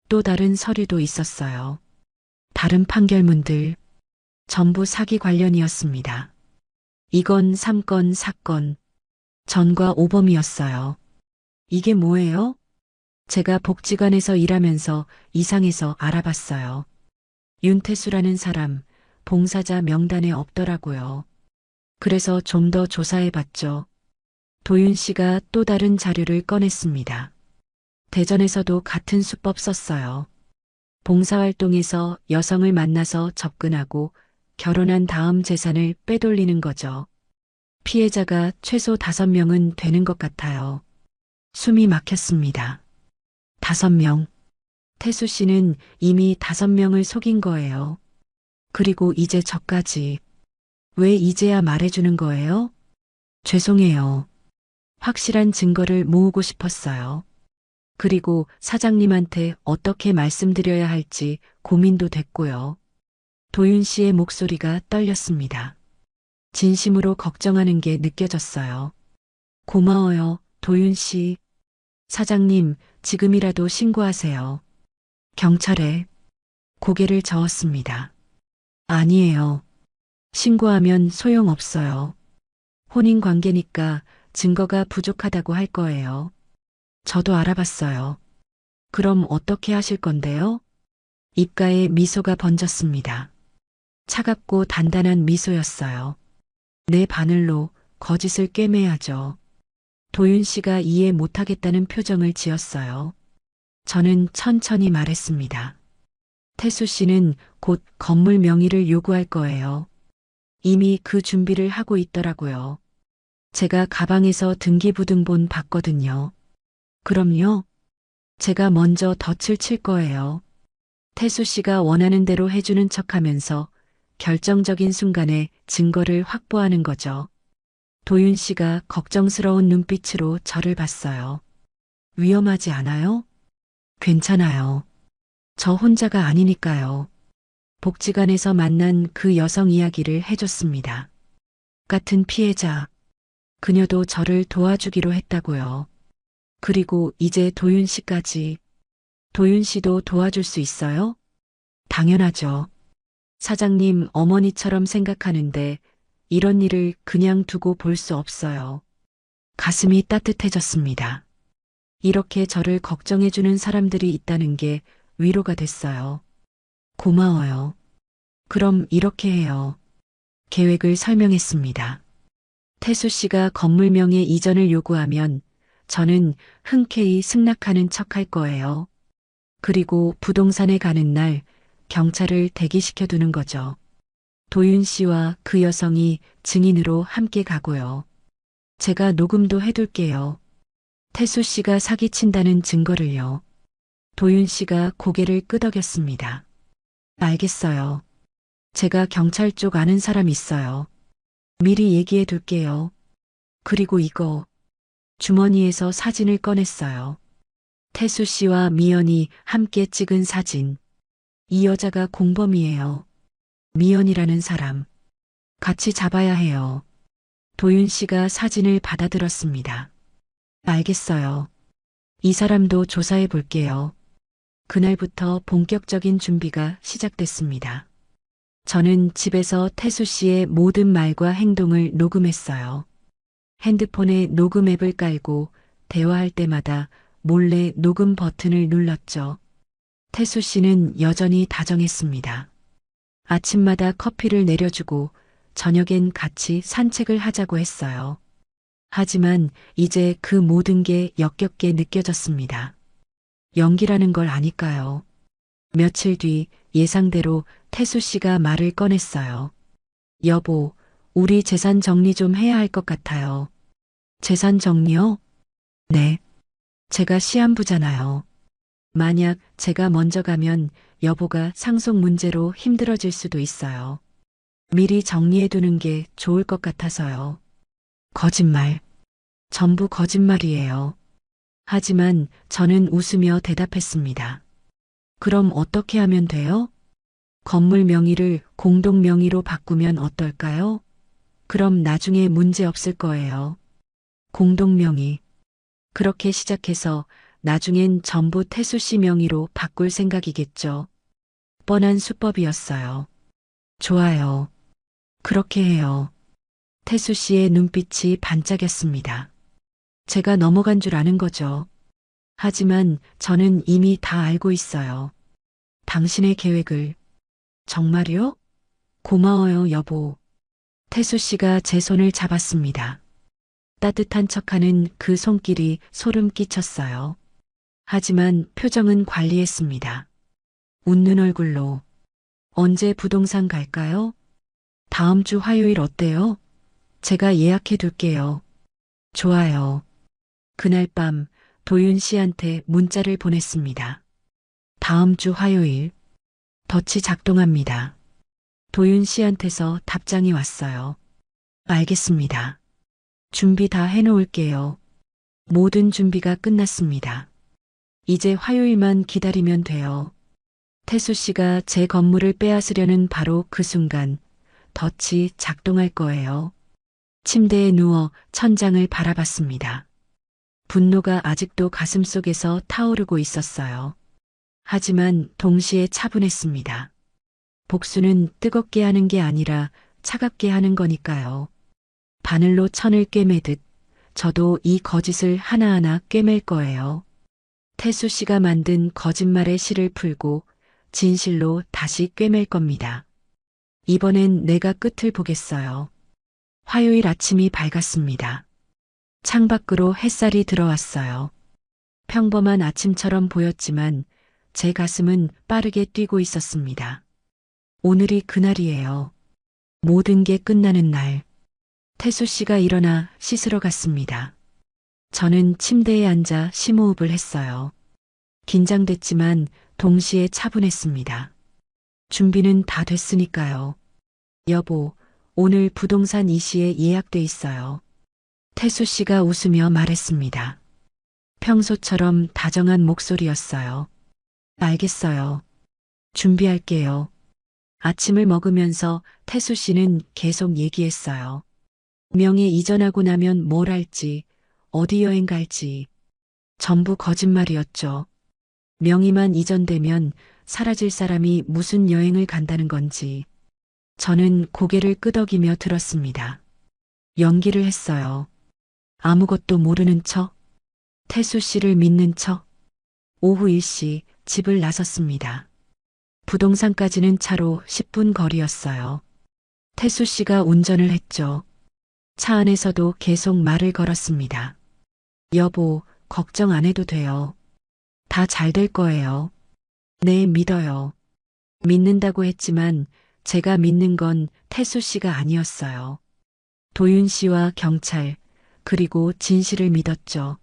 또 다른 서류도 있었어요. 다른 판결문들, 전부 사기 관련이었습니다. 이건 3건 사건, 전과 오범이었어요. 이게 뭐예요? 제가 복지관에서 일하면서 이상해서 알아봤어요. 윤태수라는 사람, 봉사자 명단에 없더라고요. 그래서 좀 더 조사해봤죠. 도윤 씨가 또 다른 자료를 꺼냈습니다. 대전에서도 같은 수법 썼어요. 봉사활동에서 여성을 만나서 접근하고 결혼한 다음 재산을 빼돌리는 거죠. 피해자가 최소 5명은 되는 것 같아요. 숨이 막혔습니다. 5명. 태수 씨는 이미 5명을 속인 거예요. 그리고 이제 저까지. 왜 이제야 말해주는 거예요? 죄송해요. 확실한 증거를 모으고 싶었어요. 그리고 사장님한테 어떻게 말씀드려야 할지 고민도 됐고요. 도윤 씨의 목소리가 떨렸습니다. 진심으로 걱정하는 게 느껴졌어요. 고마워요, 도윤 씨. 사장님, 지금이라도 신고하세요. 경찰에. 고개를 저었습니다. 아니에요. 신고하면 소용없어요. 혼인 관계니까 증거가 부족하다고 할 거예요. 저도 알아봤어요. 그럼 어떻게 하실 건데요? 입가에 미소가 번졌습니다. 차갑고 단단한 미소였어요. 내 바늘로 거짓을 꿰매야죠. 도윤 씨가 이해 못하겠다는 표정을 지었어요. 저는 천천히 말했습니다. 태수 씨는 곧 건물 명의를 요구할 거예요. 이미 그 준비를 하고 있더라고요. 제가 가방에서 등기부등본 봤거든요. 그럼요. 제가 먼저 덫을 칠 거예요. 태수 씨가 원하는 대로 해주는 척하면서 결정적인 순간에 증거를 확보하는 거죠. 도윤 씨가 걱정스러운 눈빛으로 저를 봤어요. 위험하지 않아요? 괜찮아요. 저 혼자가 아니니까요. 복지관에서 만난 그 여성 이야기를 해줬습니다. 같은 피해자. 그녀도 저를 도와주기로 했다고요. 그리고 이제 도윤 씨까지. 도윤 씨도 도와줄 수 있어요? 당연하죠. 사장님 어머니처럼 생각하는데 이런 일을 그냥 두고 볼 수 없어요. 가슴이 따뜻해졌습니다. 이렇게 저를 걱정해주는 사람들이 있다는 게 위로가 됐어요. 고마워요. 그럼 이렇게 해요. 계획을 설명했습니다. 태수 씨가 건물 명의 이전을 요구하면 저는 흔쾌히 승낙하는 척 할 거예요. 그리고 부동산에 가는 날 경찰을 대기시켜 두는 거죠. 도윤 씨와 그 여성이 증인으로 함께 가고요. 제가 녹음도 해둘게요. 태수 씨가 사기친다는 증거를요. 도윤 씨가 고개를 끄덕였습니다. 알겠어요. 제가 경찰 쪽 아는 사람 있어요. 미리 얘기해 둘게요. 그리고 이거. 주머니에서 사진을 꺼냈어요. 태수 씨와 미연이 함께 찍은 사진. 이 여자가 공범이에요. 미연이라는 사람. 같이 잡아야 해요. 도윤 씨가 사진을 받아들었습니다. 알겠어요. 이 사람도 조사해 볼게요. 그날부터 본격적인 준비가 시작됐습니다. 저는 집에서 태수 씨의 모든 말과 행동을 녹음했어요. 핸드폰에 녹음 앱을 깔고 대화할 때마다 몰래 녹음 버튼을 눌렀죠. 태수 씨는 여전히 다정했습니다. 아침마다 커피를 내려주고 저녁엔 같이 산책을 하자고 했어요. 하지만 이제 그 모든 게 역겹게 느껴졌습니다. 연기라는 걸 아니까요. 며칠 뒤 예상대로 태수 씨가 말을 꺼냈어요. 여보, 우리 재산 정리 좀 해야 할 것 같아요. 재산 정리요? 네. 제가 시한부잖아요. 만약 제가 먼저 가면 여보가 상속 문제로 힘들어질 수도 있어요. 미리 정리해 두는 게 좋을 것 같아서요. 거짓말. 전부 거짓말이에요. 하지만 저는 웃으며 대답했습니다. 그럼 어떻게 하면 돼요? 건물 명의를 공동 명의로 바꾸면 어떨까요? 그럼 나중에 문제 없을 거예요. 공동 명의. 그렇게 시작해서 나중엔 전부 태수 씨 명의로 바꿀 생각이겠죠. 뻔한 수법이었어요. 좋아요. 그렇게 해요. 태수 씨의 눈빛이 반짝였습니다. 제가 넘어간 줄 아는 거죠. 하지만 저는 이미 다 알고 있어요. 당신의 계획을. 정말요? 고마워요, 여보. 태수 씨가 제 손을 잡았습니다. 따뜻한 척하는 그 손길이 소름 끼쳤어요. 하지만 표정은 관리했습니다. 웃는 얼굴로. 언제 부동산 갈까요? 다음 주 화요일 어때요? 제가 예약해 둘게요. 좋아요. 그날 밤 도윤 씨한테 문자를 보냈습니다. 다음 주 화요일. 덫이 작동합니다. 도윤 씨한테서 답장이 왔어요. 알겠습니다. 준비 다 해놓을게요. 모든 준비가 끝났습니다. 이제 화요일만 기다리면 돼요. 태수 씨가 제 건물을 빼앗으려는 바로 그 순간 덫이 작동할 거예요. 침대에 누워 천장을 바라봤습니다. 분노가 아직도 가슴속에서 타오르고 있었어요. 하지만 동시에 차분했습니다. 복수는 뜨겁게 하는 게 아니라 차갑게 하는 거니까요. 바늘로 천을 꿰매듯 저도 이 거짓을 하나하나 꿰맬 거예요. 태수 씨가 만든 거짓말의 실을 풀고 진실로 다시 꿰맬 겁니다. 이번엔 내가 끝을 보겠어요. 화요일 아침이 밝았습니다. 창밖으로 햇살이 들어왔어요. 평범한 아침처럼 보였지만 제 가슴은 빠르게 뛰고 있었습니다. 오늘이 그날이에요. 모든 게 끝나는 날. 태수 씨가 일어나 씻으러 갔습니다. 저는 침대에 앉아 심호흡을 했어요. 긴장됐지만 동시에 차분했습니다. 준비는 다 됐으니까요. 여보, 오늘 부동산 이시에 예약돼 있어요. 태수 씨가 웃으며 말했습니다. 평소처럼 다정한 목소리였어요. 알겠어요. 준비할게요. 아침을 먹으면서 태수 씨는 계속 얘기했어요. 명예 이전하고 나면 뭘 할지, 어디 여행 갈지. 전부 거짓말이었죠. 명의만 이전되면 사라질 사람이 무슨 여행을 간다는 건지. 저는 고개를 끄덕이며 들었습니다. 연기를 했어요. 아무것도 모르는 척, 태수 씨를 믿는 척. 오후 1시 집을 나섰습니다. 부동산까지는 차로 10분 거리였어요. 태수 씨가 운전을 했죠. 차 안에서도 계속 말을 걸었습니다. 여보, 걱정 안 해도 돼요. 다 잘 될 거예요. 네, 믿어요. 믿는다고 했지만 제가 믿는 건 태수 씨가 아니었어요. 도윤 씨와 경찰, 그리고 진실을 믿었죠.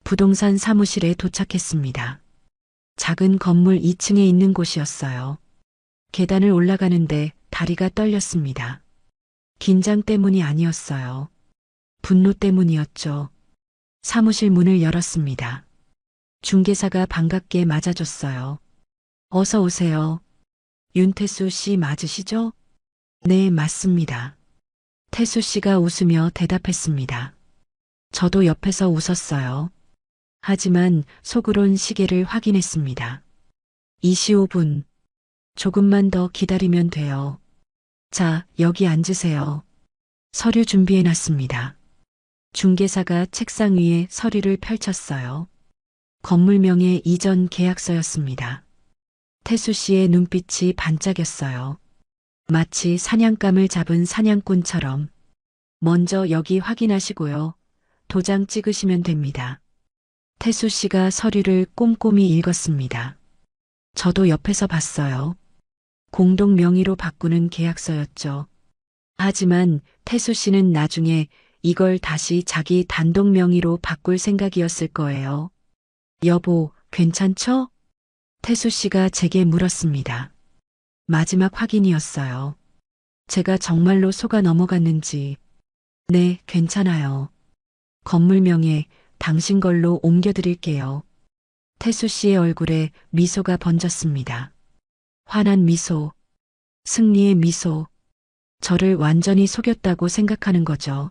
부동산 사무실에 도착했습니다. 작은 건물 2층에 있는 곳이었어요. 계단을 올라가는데 다리가 떨렸습니다. 긴장 때문이 아니었어요. 분노 때문이었죠. 사무실 문을 열었습니다. 중개사가 반갑게 맞아줬어요. 어서 오세요. 윤태수 씨 맞으시죠? 네, 맞습니다. 태수 씨가 웃으며 대답했습니다. 저도 옆에서 웃었어요. 하지만 속으론 시계를 확인했습니다. 2시 5분. 조금만 더 기다리면 돼요. 자, 여기 앉으세요. 서류 준비해놨습니다. 중개사가 책상 위에 서류를 펼쳤어요. 건물명의 이전 계약서였습니다. 태수 씨의 눈빛이 반짝였어요. 마치 사냥감을 잡은 사냥꾼처럼. 먼저 여기 확인하시고요. 도장 찍으시면 됩니다. 태수 씨가 서류를 꼼꼼히 읽었습니다. 저도 옆에서 봤어요. 공동 명의로 바꾸는 계약서였죠. 하지만 태수 씨는 나중에 이걸 다시 자기 단독 명의로 바꿀 생각이었을 거예요. 여보, 괜찮죠? 태수 씨가 제게 물었습니다. 마지막 확인이었어요. 제가 정말로 속아 넘어갔는지. 네, 괜찮아요. 건물 명예 당신 걸로 옮겨드릴게요. 태수 씨의 얼굴에 미소가 번졌습니다. 환한 미소, 승리의 미소. 저를 완전히 속였다고 생각하는 거죠.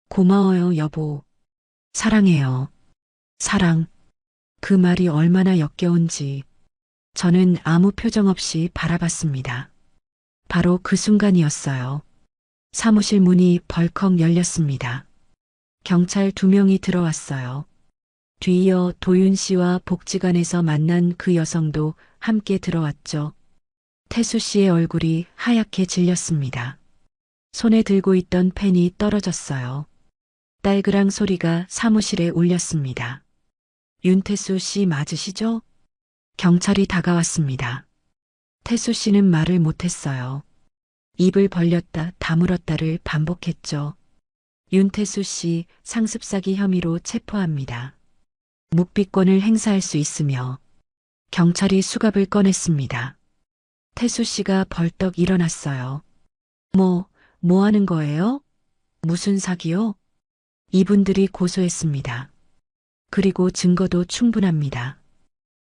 고마워요, 여보. 사랑해요. 사랑. 그 말이 얼마나 역겨운지 저는 아무 표정 없이 바라봤습니다. 바로 그 순간이었어요. 사무실 문이 벌컥 열렸습니다. 경찰 2명이 들어왔어요. 뒤이어 도윤 씨와 복지관에서 만난 그 여성도 함께 들어왔죠. 태수 씨의 얼굴이 하얗게 질렸습니다. 손에 들고 있던 펜이 떨어졌어요. 딸그랑 소리가 사무실에 울렸습니다. 윤태수 씨 맞으시죠? 경찰이 다가왔습니다. 태수 씨는 말을 못했어요. 입을 벌렸다 다물었다를 반복했죠. 윤태수 씨 상습사기 혐의로 체포합니다. 묵비권을 행사할 수 있으며 경찰이 수갑을 꺼냈습니다. 태수 씨가 벌떡 일어났어요. 뭐 하는 거예요? 무슨 사기요? 이분들이 고소했습니다. 그리고 증거도 충분합니다.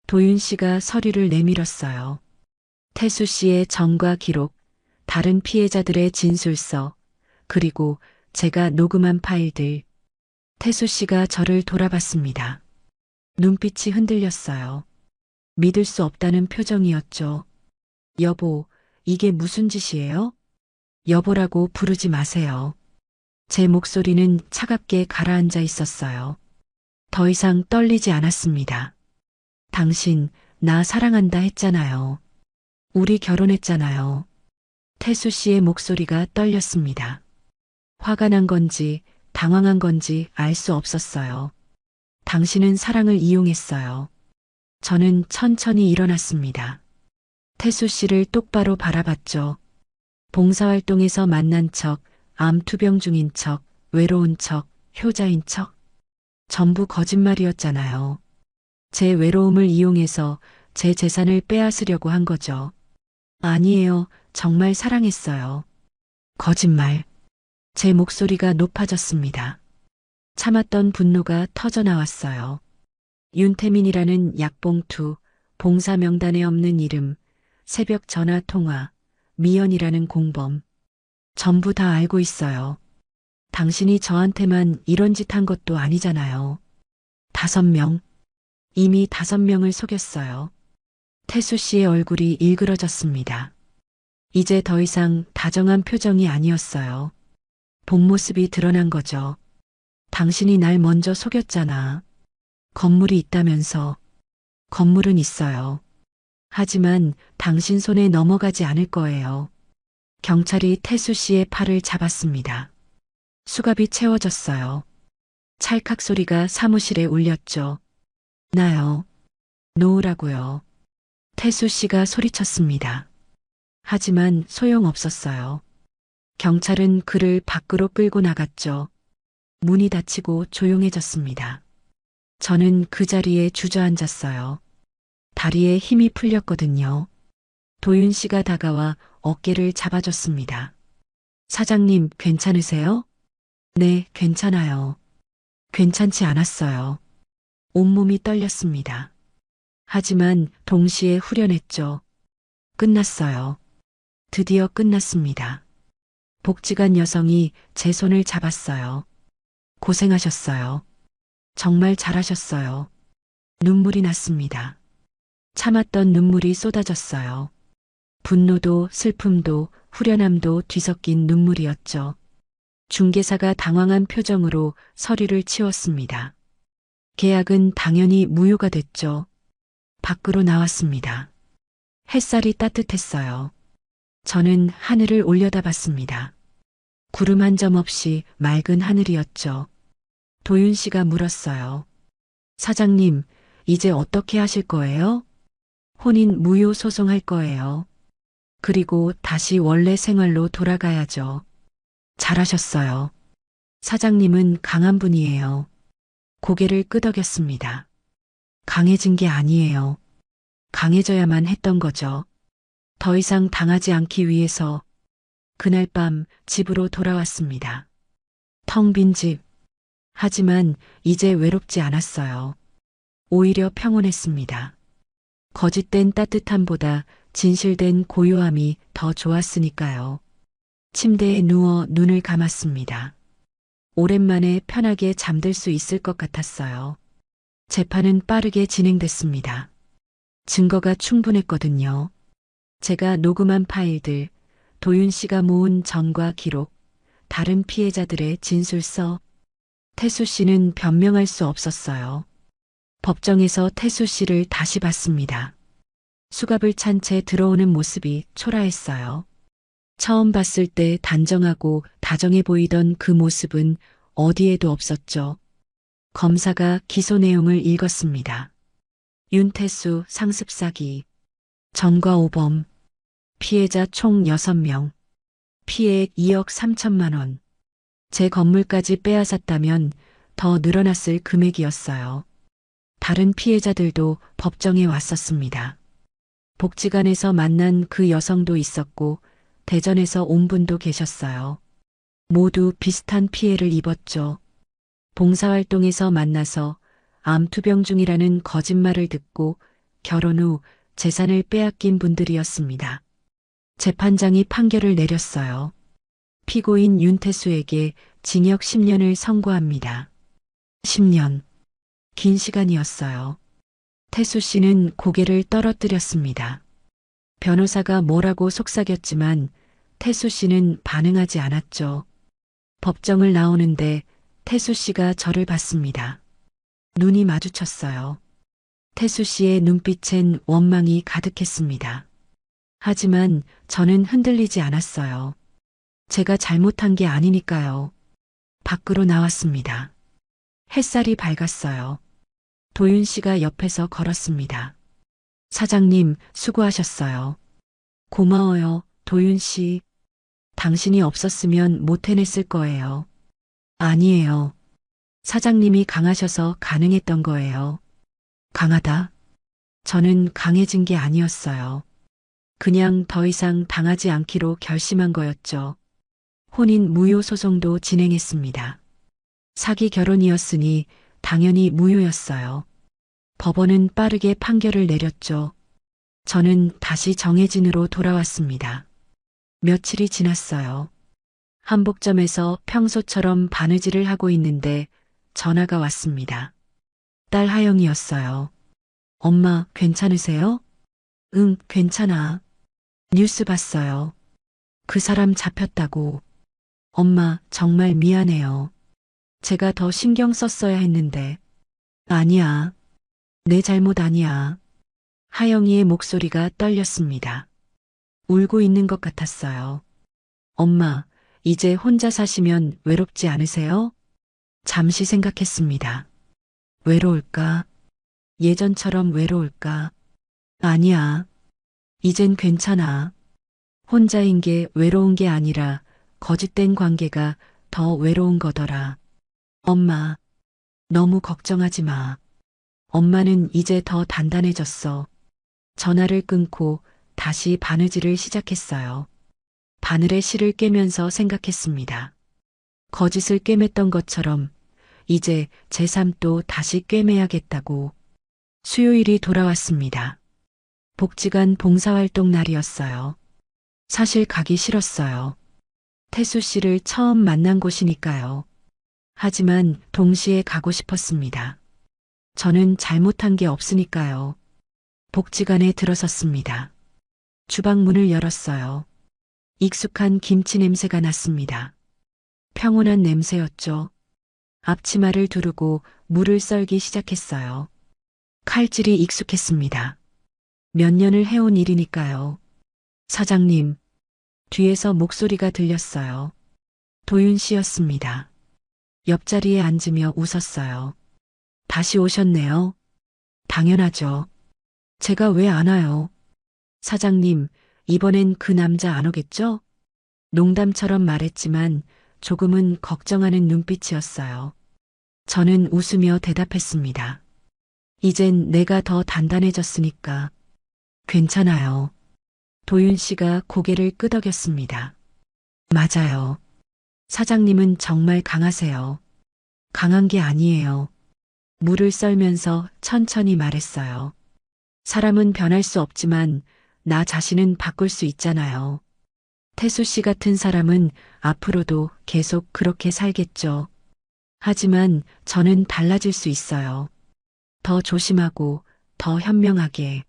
도윤 씨가 서류를 내밀었어요. 태수 씨의 전과 기록, 다른 피해자들의 진술서, 그리고 제가 녹음한 파일들. 태수 씨가 저를 돌아봤습니다. 눈빛이 흔들렸어요. 믿을 수 없다는 표정이었죠. 여보, 이게 무슨 짓이에요? 여보라고 부르지 마세요. 제 목소리는 차갑게 가라앉아 있었어요. 더 이상 떨리지 않았습니다. 당신, 나 사랑한다 했잖아요. 우리 결혼했잖아요. 태수 씨의 목소리가 떨렸습니다. 화가 난 건지, 당황한 건지 알 수 없었어요. 당신은 사랑을 이용했어요. 저는 천천히 일어났습니다. 태수 씨를 똑바로 바라봤죠. 봉사활동에서 만난 척, 암투병 중인 척, 외로운 척, 효자인 척. 전부 거짓말이었잖아요. 제 외로움을 이용해서 제 재산을 빼앗으려고 한 거죠. 아니에요. 정말 사랑했어요. 거짓말. 제 목소리가 높아졌습니다. 참았던 분노가 터져 나왔어요. 윤태민이라는 약봉투, 봉사 명단에 없는 이름, 새벽 전화 통화, 미연이라는 공범. 전부 다 알고 있어요. 당신이 저한테만 이런 짓 한 것도 아니잖아요. 5명. 이미 5명을 속였어요. 태수 씨의 얼굴이 일그러졌습니다. 이제 더 이상 다정한 표정이 아니었어요. 본 모습이 드러난 거죠. 당신이 날 먼저 속였잖아. 건물이 있다면서. 건물은 있어요. 하지만 당신 손에 넘어가지 않을 거예요. 경찰이 태수 씨의 팔을 잡았습니다. 수갑이 채워졌어요. 찰칵 소리가 사무실에 울렸죠. 나요. 놓으라고요. 태수 씨가 소리쳤습니다. 하지만 소용없었어요. 경찰은 그를 밖으로 끌고 나갔죠. 문이 닫히고 조용해졌습니다. 저는 그 자리에 주저앉았어요. 다리에 힘이 풀렸거든요. 도윤 씨가 다가와 어깨를 잡아줬습니다. 사장님, 괜찮으세요? 네, 괜찮아요. 괜찮지 않았어요. 온몸이 떨렸습니다. 하지만 동시에 후련했죠. 끝났어요. 드디어 끝났습니다. 복지관 여성이 제 손을 잡았어요. 고생하셨어요. 정말 잘하셨어요. 눈물이 났습니다. 참았던 눈물이 쏟아졌어요. 분노도 슬픔도 후련함도 뒤섞인 눈물이었죠. 중개사가 당황한 표정으로 서류를 치웠습니다. 계약은 당연히 무효가 됐죠. 밖으로 나왔습니다. 햇살이 따뜻했어요. 저는 하늘을 올려다봤습니다. 구름 한 점 없이 맑은 하늘이었죠. 도윤 씨가 물었어요. 사장님, 이제 어떻게 하실 거예요? 혼인 무효 소송할 거예요. 그리고 다시 원래 생활로 돌아가야죠. 잘하셨어요. 사장님은 강한 분이에요. 고개를 끄덕였습니다. 강해진 게 아니에요. 강해져야만 했던 거죠. 더 이상 당하지 않기 위해서 그날 밤 집으로 돌아왔습니다. 텅 빈 집. 하지만 이제 외롭지 않았어요. 오히려 평온했습니다. 거짓된 따뜻함보다 진실된 고요함이 더 좋았으니까요. 침대에 누워 눈을 감았습니다. 오랜만에 편하게 잠들 수 있을 것 같았어요. 재판은 빠르게 진행됐습니다. 증거가 충분했거든요. 제가 녹음한 파일들, 도윤 씨가 모은 전과 기록, 다른 피해자들의 진술서, 태수 씨는 변명할 수 없었어요. 법정에서 태수 씨를 다시 봤습니다. 수갑을 찬 채 들어오는 모습이 초라했어요. 처음 봤을 때 단정하고 다정해 보이던 그 모습은 어디에도 없었죠. 검사가 기소 내용을 읽었습니다. 윤태수 상습 사기, 전과 오범, 피해자 총 6명, 피해액 2억 3천만 원. 제 건물까지 빼앗았다면 더 늘어났을 금액이었어요. 다른 피해자들도 법정에 왔었습니다. 복지관에서 만난 그 여성도 있었고 대전에서 온 분도 계셨어요. 모두 비슷한 피해를 입었죠. 봉사활동에서 만나서 암투병 중이라는 거짓말을 듣고 결혼 후 재산을 빼앗긴 분들이었습니다. 재판장이 판결을 내렸어요. 피고인 윤태수에게 징역 10년을 선고합니다. 10년. 긴 시간이었어요. 태수 씨는 고개를 떨어뜨렸습니다. 변호사가 뭐라고 속삭였지만 태수 씨는 반응하지 않았죠. 법정을 나오는데 태수 씨가 저를 봤습니다. 눈이 마주쳤어요. 태수 씨의 눈빛엔 원망이 가득했습니다. 하지만 저는 흔들리지 않았어요. 제가 잘못한 게 아니니까요. 밖으로 나왔습니다. 햇살이 밝았어요. 도윤 씨가 옆에서 걸었습니다. 사장님, 수고하셨어요. 고마워요, 도윤 씨. 당신이 없었으면 못 해냈을 거예요. 아니에요. 사장님이 강하셔서 가능했던 거예요. 강하다? 저는 강해진 게 아니었어요. 그냥 더 이상 당하지 않기로 결심한 거였죠. 혼인 무효 소송도 진행했습니다. 사기 결혼이었으니 당연히 무효였어요. 법원은 빠르게 판결을 내렸죠. 저는 다시 정혜진으로 돌아왔습니다. 며칠이 지났어요. 한복점에서 평소처럼 바느질을 하고 있는데 전화가 왔습니다. 딸 하영이었어요. 엄마, 괜찮으세요? 응, 괜찮아. 뉴스 봤어요. 그 사람 잡혔다고. 엄마, 정말 미안해요. 제가 더 신경 썼어야 했는데. 아니야. 내 잘못 아니야. 하영이의 목소리가 떨렸습니다. 울고 있는 것 같았어요. 엄마, 이제 혼자 사시면 외롭지 않으세요? 잠시 생각했습니다. 외로울까? 예전처럼 외로울까? 아니야. 이젠 괜찮아. 혼자인 게 외로운 게 아니라 거짓된 관계가 더 외로운 거더라. 엄마, 너무 걱정하지 마. 엄마는 이제 더 단단해졌어. 전화를 끊고 다시 바느질을 시작했어요. 바늘에 실을 꿰면서 생각했습니다. 거짓을 꿰맸던 것처럼 이제 제 삶도 다시 꿰매야겠다고. 수요일이 돌아왔습니다. 복지관 봉사활동 날이었어요. 사실 가기 싫었어요. 태수 씨를 처음 만난 곳이니까요. 하지만 동시에 가고 싶었습니다. 저는 잘못한 게 없으니까요. 복지관에 들어섰습니다. 주방 문을 열었어요. 익숙한 김치 냄새가 났습니다. 평온한 냄새였죠. 앞치마를 두르고 물을 썰기 시작했어요. 칼질이 익숙했습니다. 몇 년을 해온 일이니까요. 사장님, 뒤에서 목소리가 들렸어요. 도윤 씨였습니다. 옆자리에 앉으며 웃었어요. 다시 오셨네요. 당연하죠. 제가 왜 안 와요? 사장님, 이번엔 그 남자 안 오겠죠? 농담처럼 말했지만 조금은 걱정하는 눈빛이었어요. 저는 웃으며 대답했습니다. 이젠 내가 더 단단해졌으니까. 괜찮아요. 도윤 씨가 고개를 끄덕였습니다. 맞아요. 사장님은 정말 강하세요. 강한 게 아니에요. 물을 썰면서 천천히 말했어요. 사람은 변할 수 없지만 나 자신은 바꿀 수 있잖아요. 태수 씨 같은 사람은 앞으로도 계속 그렇게 살겠죠. 하지만 저는 달라질 수 있어요. 더 조심하고 더 현명하게.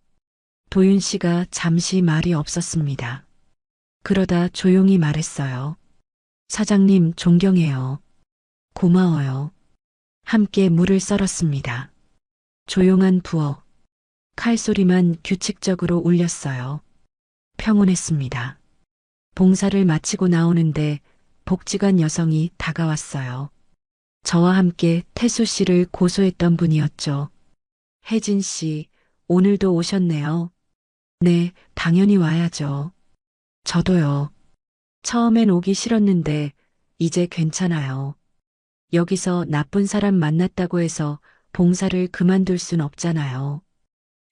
도윤 씨가 잠시 말이 없었습니다. 그러다 조용히 말했어요. 사장님 존경해요. 고마워요. 함께 물을 썰었습니다. 조용한 부엌. 칼소리만 규칙적으로 울렸어요. 평온했습니다. 봉사를 마치고 나오는데 복지관 여성이 다가왔어요. 저와 함께 태수 씨를 고소했던 분이었죠. 혜진 씨, 오늘도 오셨네요. 네, 당연히 와야죠. 저도요. 처음엔 오기 싫었는데 이제 괜찮아요. 여기서 나쁜 사람 만났다고 해서 봉사를 그만둘 순 없잖아요.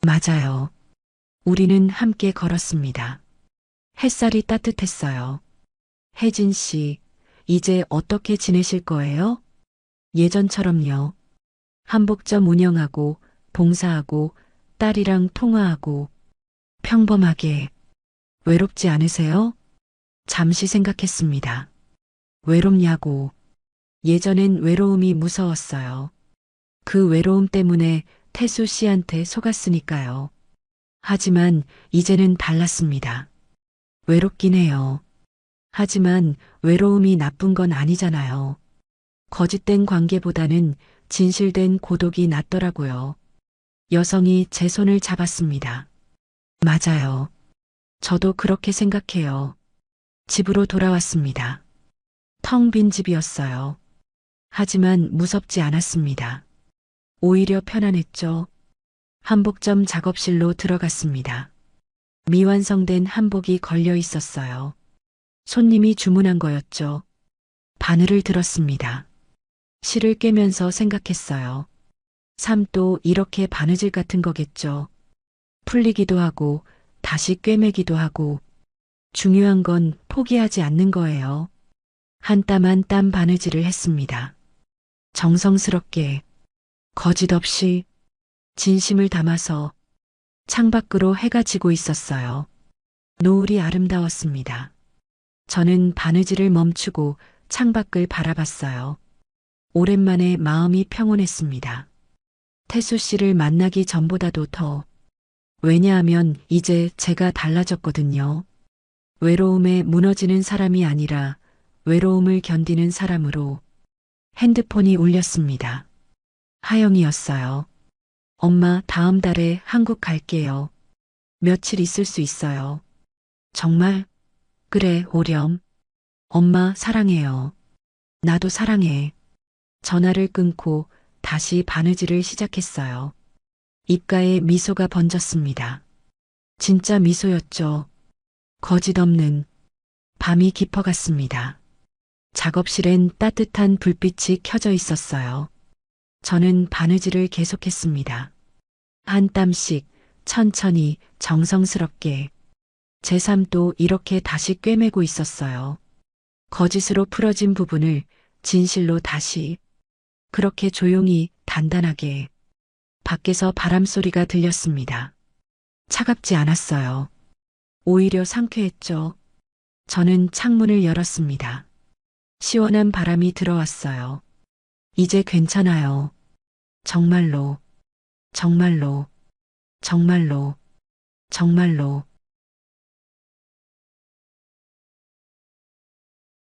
맞아요. 우리는 함께 걸었습니다. 햇살이 따뜻했어요. 혜진 씨, 이제 어떻게 지내실 거예요? 예전처럼요. 한복점 운영하고, 봉사하고, 딸이랑 통화하고, 평범하게. 외롭지 않으세요? 잠시 생각했습니다. 외롭냐고. 예전엔 외로움이 무서웠어요. 그 외로움 때문에 태수 씨한테 속았으니까요. 하지만 이제는 달랐습니다. 외롭긴 해요. 하지만 외로움이 나쁜 건 아니잖아요. 거짓된 관계보다는 진실된 고독이 낫더라고요. 여성이 제 손을 잡았습니다. 맞아요. 저도 그렇게 생각해요. 집으로 돌아왔습니다. 텅 빈 집이었어요. 하지만 무섭지 않았습니다. 오히려 편안했죠. 한복점 작업실로 들어갔습니다. 미완성된 한복이 걸려 있었어요. 손님이 주문한 거였죠. 바늘을 들었습니다. 실을 꿰면서 생각했어요. 삶도 이렇게 바느질 같은 거겠죠. 풀리기도 하고 다시 꿰매기도 하고 중요한 건 포기하지 않는 거예요. 한 땀 한 땀 바느질을 했습니다. 정성스럽게, 거짓 없이, 진심을 담아서 창밖으로 해가 지고 있었어요. 노을이 아름다웠습니다. 저는 바느질을 멈추고 창밖을 바라봤어요. 오랜만에 마음이 평온했습니다. 태수 씨를 만나기 전보다도 더. 왜냐하면 이제 제가 달라졌거든요. 외로움에 무너지는 사람이 아니라 외로움을 견디는 사람으로. 핸드폰이 울렸습니다. 하영이었어요. 엄마, 다음 달에 한국 갈게요. 며칠 있을 수 있어요. 정말? 그래, 오렴. 엄마, 사랑해요. 나도 사랑해. 전화를 끊고 다시 바느질을 시작했어요. 입가에 미소가 번졌습니다. 진짜 미소였죠. 거짓 없는. 밤이 깊어갔습니다. 작업실엔 따뜻한 불빛이 켜져 있었어요. 저는 바느질을 계속했습니다. 한 땀씩 천천히 정성스럽게. 제 삶도 이렇게 다시 꿰매고 있었어요. 거짓으로 풀어진 부분을 진실로 다시. 그렇게 조용히 단단하게. 밖에서 바람소리가 들렸습니다. 차갑지 않았어요. 오히려 상쾌했죠. 저는 창문을 열었습니다. 시원한 바람이 들어왔어요. 이제 괜찮아요. 정말로, 정말로, 정말로, 정말로.